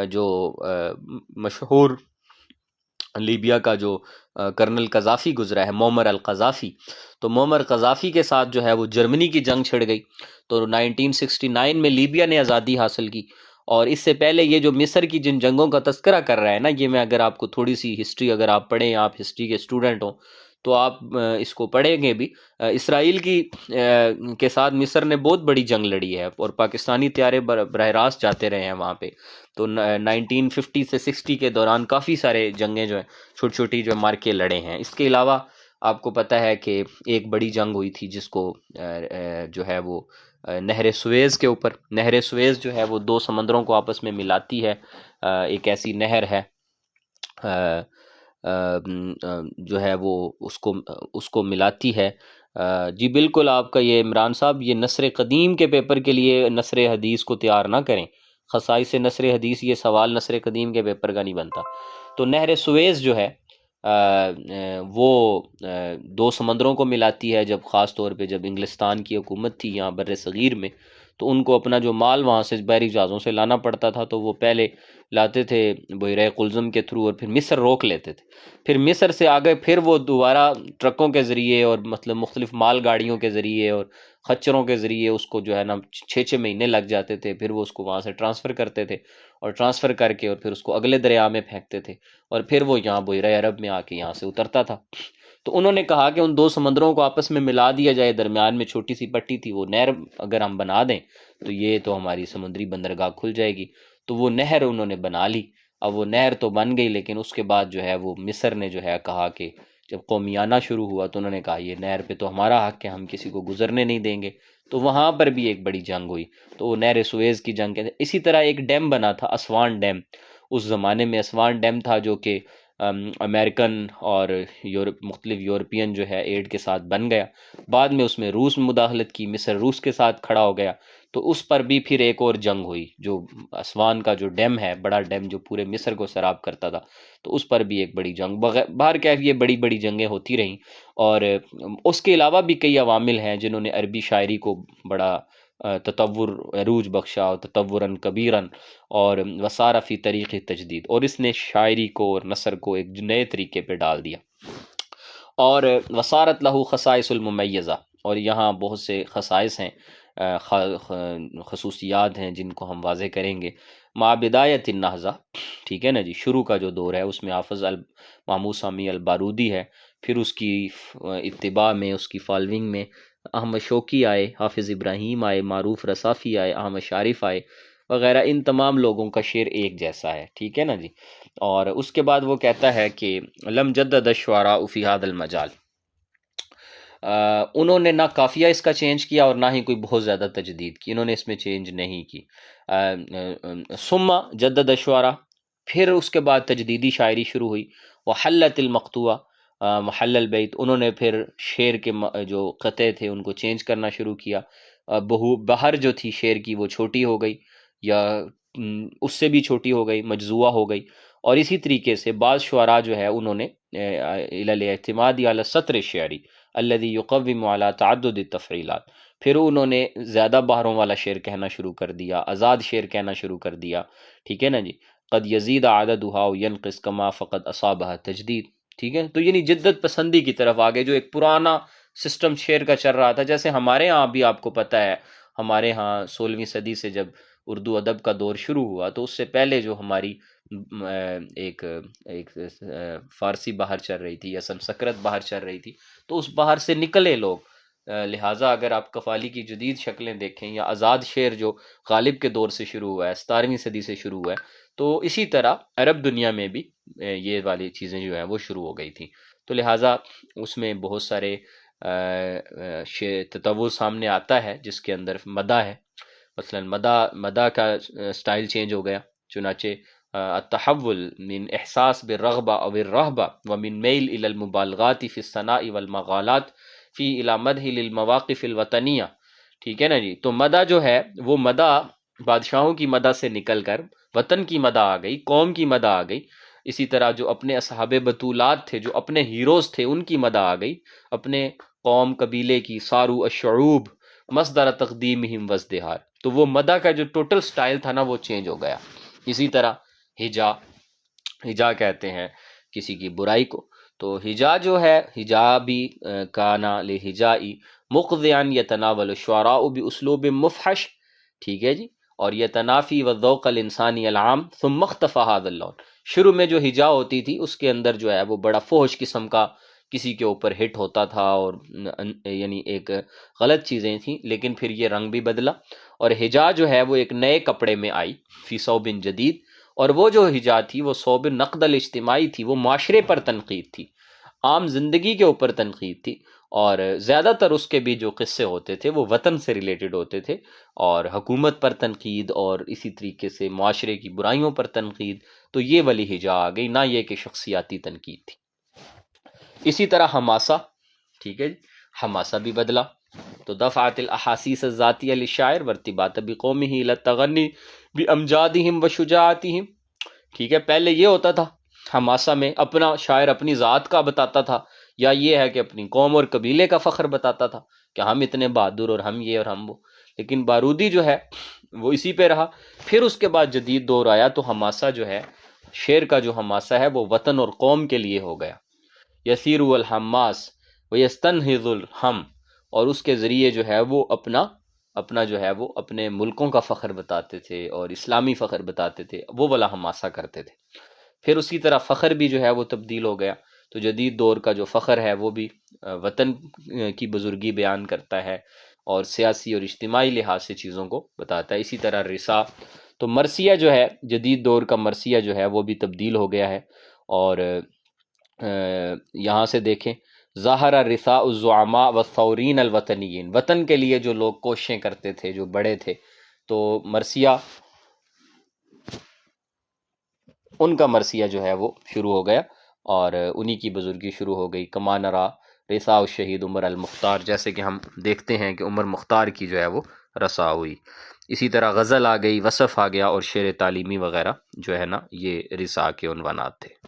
Speaker 1: جو مشہور لیبیا کا جو کرنل قذافی گزرا ہے، معمر القذافی، تو معمر قذافی کے ساتھ جو ہے وہ جرمنی کی جنگ چھڑ گئی، تو 1969 میں لیبیا نے آزادی حاصل کی، اور اس سے پہلے یہ جو مصر کی جن جنگوں کا تذکرہ کر رہا ہے نا، یہ میں اگر آپ کو تھوڑی سی ہسٹری اگر آپ پڑھیں، آپ ہسٹری کے اسٹوڈنٹ ہوں تو آپ اس کو پڑھیں گے بھی، اسرائیل کی کے ساتھ مصر نے بہت بڑی جنگ لڑی ہے، اور پاکستانی طیارے براہ راست جاتے رہے ہیں وہاں پہ، تو 1950 سے 60 کے دوران کافی سارے جنگیں جو ہیں چھوٹی چھوٹی جو مارکے لڑے ہیں۔ اس کے علاوہ آپ کو پتہ ہے کہ ایک بڑی جنگ ہوئی تھی جس کو جو ہے وہ نہر سویز کے اوپر، نہر سویز جو ہے وہ دو سمندروں کو آپس میں ملاتی ہے، ایک ایسی نہر ہے جو ہے وہ اس کو ملاتی ہے۔ جی بالکل، آپ کا یہ عمران صاحب، یہ نثر قدیم کے پیپر کے لیے نثر حدیث کو تیار نہ کریں، خصائص نثر حدیث، یہ سوال نثر قدیم کے پیپر کا نہیں بنتا۔ تو نہر سویز جو ہے وہ دو سمندروں کو ملاتی ہے، جب خاص طور پہ جب انگلستان کی حکومت تھی یہاں بر صغیر میں، تو ان کو اپنا جو مال وہاں سے بحری جہازوں سے لانا پڑتا تھا، تو وہ پہلے لاتے تھے بحیرہ قلزم کے تھرو، اور پھر مصر روک لیتے تھے، پھر مصر سے آگے پھر وہ دوبارہ ٹرکوں کے ذریعے اور مطلب مختلف مال گاڑیوں کے ذریعے اور خچروں کے ذریعے اس کو جو ہے نا 6 مہینے لگ جاتے تھے، پھر وہ اس کو وہاں سے ٹرانسفر کرتے تھے، اور ٹرانسفر کر کے اور پھر اس کو اگلے دریا میں پھینکتے تھے، اور پھر وہ یہاں بحیرہ عرب میں آ کے یہاں سے اترتا تھا۔ تو انہوں نے کہا کہ ان دو سمندروں کو آپس میں ملا دیا جائے، درمیان میں چھوٹی سی پٹی تھی، وہ نہر اگر ہم بنا دیں تو یہ تو ہماری سمندری بندرگاہ کھل جائے گی، تو وہ نہر انہوں نے بنا لی۔ اب وہ نہر تو بن گئی، لیکن اس کے بعد جو ہے وہ مصر نے جو ہے کہا کہ جب قومیانہ شروع ہوا تو انہوں نے کہا یہ نہر پہ تو ہمارا حق ہے، ہم کسی کو گزرنے نہیں دیں گے، تو وہاں پر بھی ایک بڑی جنگ ہوئی، تو وہ نہر سویز کی جنگ کہتے ہیں۔ اسی طرح ایک ڈیم بنا تھا، اسوان ڈیم، اس زمانے میں اسوان ڈیم تھا جو کہ امریکن اور مختلف یورپین جو ہے ایڈ کے ساتھ بن گیا، بعد میں اس میں روس میں مداخلت کی، مصر روس کے ساتھ کھڑا ہو گیا، تو اس پر بھی پھر ایک اور جنگ ہوئی، جو اسوان کا جو ڈیم ہے، بڑا ڈیم جو پورے مصر کو سیراب کرتا تھا، تو اس پر بھی ایک بڑی جنگ، باہر کیف یہ بڑی بڑی جنگیں ہوتی رہیں، اور اس کے علاوہ بھی کئی عوامل ہیں جنہوں نے عربی شاعری کو بڑا تطور عروج بخشا، اور تطوراً کبیراً، اور وسارہ فی طریق تجدید، اور اس نے شاعری کو اور نثر کو ایک نئے طریقے پہ ڈال دیا، اور وسارت لہو خصائص الممیزہ، اور یہاں بہت سے خصائص ہیں، خصوصیات ہیں جن کو ہم واضح کریں گے۔ مع بدایت النہضہ، ٹھیک ہے نا جی، شروع کا جو دور ہے اس میں حافظ محمود سامی البارودی ہے، پھر اس کی اتباع میں، اس کی فالونگ میں احمد شوقی آئے، حافظ ابراہیم آئے، معروف رصافی آئے، احمد شارف آئے وغیرہ، ان تمام لوگوں کا شعر ایک جیسا ہے، ٹھیک ہے نا جی۔ اور اس کے بعد وہ کہتا ہے کہ لم جدد الشعراء فی ھذا المجال، انہوں نے نہ قافیہ اس کا چینج کیا اور نہ ہی کوئی بہت زیادہ تجدید کی، انہوں نے اس میں چینج نہیں کی۔ ثم جدد الشعراء، پھر اس کے بعد تجدیدی شاعری شروع ہوئی۔ وحلت المقطوع محل البیت، انہوں نے پھر شعر کے جو قطعے تھے ان کو چینج کرنا شروع کیا۔ بہر جو تھی شعر کی وہ چھوٹی ہو گئی، یا اس سے بھی چھوٹی ہو گئی، مجزوعہ ہو گئی۔ اور اسی طریقے سے بعض شعراء جو ہے انہوں نے الی الاعتماد علی السطر الشعری الذي يقوم على تعدد التفعیلات، پھر انہوں نے زیادہ بہروں والا شعر کہنا شروع کر دیا، آزاد شعر کہنا شروع کر دیا، ٹھیک ہے نا جی۔ قد یزید عددها وینقص کما فقد اصابها تجدید، ٹھیک ہے، تو یعنی جدت پسندی کی طرف آگے، جو ایک پرانا سسٹم شعر کا چل رہا تھا، جیسے ہمارے ہاں بھی آپ کو پتہ ہے، ہمارے ہاں 16ویں صدی سے جب اردو ادب کا دور شروع ہوا تو اس سے پہلے جو ہماری ایک فارسی بہار چل رہی تھی یا سنسکرت بہار چل رہی تھی، تو اس بہار سے نکلے لوگ، لہٰذا اگر آپ قوالی کی جدید شکلیں دیکھیں یا آزاد شعر جو غالب کے دور سے شروع ہوا ہے، 17ویں صدی سے شروع ہوا ہے، تو اسی طرح عرب دنیا میں بھی یہ والی چیزیں جو ہیں وہ شروع ہو گئی تھیں، تو لہٰذا اس میں بہت سارے تطور سامنے آتا ہے جس کے اندر مدح ہے، مثلا مدح کا سٹائل چینج ہو گیا، چنانچہ التحول من احساس بالرغبہ او الرہبہ ومن میل الى المبالغات فی الثناء والمغالات فی الى مدح للمواقف الوطنیہ، ٹھیک ہے نا جی۔ تو مدح جو ہے وہ مدح بادشاہوں کی مدح سے نکل کر وطن کی مدح آ گئی، قوم کی مدح آ گئی، اسی طرح جو اپنے اصحاب بطولات تھے، جو اپنے ہیروز تھے، ان کی مدح آ گئی، اپنے قوم قبیلے کی، سارو الشعوب مصدر تقدیمہم وازدہار، تو وہ مدح کا جو ٹوٹل سٹائل تھا نا وہ چینج ہو گیا۔ اسی طرح ہجا کہتے ہیں کسی کی برائی کو، تو ہجا جو ہے، ہجا بھی کانا لہجائی مقضیاً یتناول الشعراء باسلوب مفحش، ٹھیک ہے جی، اور یتنافی والذوق الانسانی العام ثم اختفى هذا اللون، شروع میں جو ہجا ہوتی تھی اس کے اندر جو ہے وہ بڑا فحش قسم کا کسی کے اوپر ہٹ ہوتا تھا، اور یعنی ایک غلط چیزیں تھیں، لیکن پھر یہ رنگ بھی بدلا، اور ہجا جو ہے وہ ایک نئے کپڑے میں آئی، فی صوب جدید، اور وہ جو ہجا تھی وہ صوب نقد الاجتماعی تھی، وہ معاشرے پر تنقید تھی، عام زندگی کے اوپر تنقید تھی، اور زیادہ تر اس کے بھی جو قصے ہوتے تھے وہ وطن سے ریلیٹڈ ہوتے تھے، اور حکومت پر تنقید اور اسی طریقے سے معاشرے کی برائیوں پر تنقید، تو یہ والی ہجا آ گئی، نہ یہ کہ شخصیاتی تنقید تھی۔ اسی طرح حماسہ، ٹھیک ہے جی، حماسہ بھی بدلا، تو دفعت الاحاسیس الذاتیہ للشاعر وارتباط بقومہ الی التغنی بامجادہم وشجاعتہم، ٹھیک ہے، پہلے یہ ہوتا تھا حماسہ میں اپنا شاعر اپنی ذات کا بتاتا تھا، یا یہ ہے کہ اپنی قوم اور قبیلے کا فخر بتاتا تھا کہ ہم اتنے بہادر اور ہم یہ اور ہم وہ، لیکن بارودی جو ہے وہ اسی پہ رہا۔ پھر اس کے بعد جدید دور آیا تو حماسہ جو ہے، شعر کا جو حماسہ ہے وہ وطن اور قوم کے لیے ہو گیا، یسیر الحماس ویستنہض الہم، اور اس کے ذریعے جو ہے وہ اپنا جو ہے وہ اپنے ملکوں کا فخر بتاتے تھے اور اسلامی فخر بتاتے تھے، وہ والا حماسہ کرتے تھے۔ پھر اسی طرح فخر بھی جو ہے وہ تبدیل ہو گیا، تو جدید دور کا جو فخر ہے وہ بھی وطن کی بزرگی بیان کرتا ہے اور سیاسی اور اجتماعی لحاظ سے چیزوں کو بتاتا ہے۔ اسی طرح رسا، تو مرثیہ جو ہے، جدید دور کا مرثیہ جو ہے وہ بھی تبدیل ہو گیا ہے، اور یہاں سے دیکھیں، ظاہر رثاء الزعماء والثورین الوطنیین، وطن کے لیے جو لوگ کوششیں کرتے تھے، جو بڑے تھے، تو مرثیہ، ان کا مرثیہ جو ہے وہ شروع ہو گیا اور انہی کی بزرگی شروع ہو گئی۔ کما نرا رثاء الشہید عمر المختار، جیسے کہ ہم دیکھتے ہیں کہ عمر مختار کی جو ہے وہ رثا ہوئی۔ اسی طرح غزل آ گئی، وصف آ گیا، اور شعر تعلیمی وغیرہ جو ہے نا یہ رثاء کے عنوانات تھے۔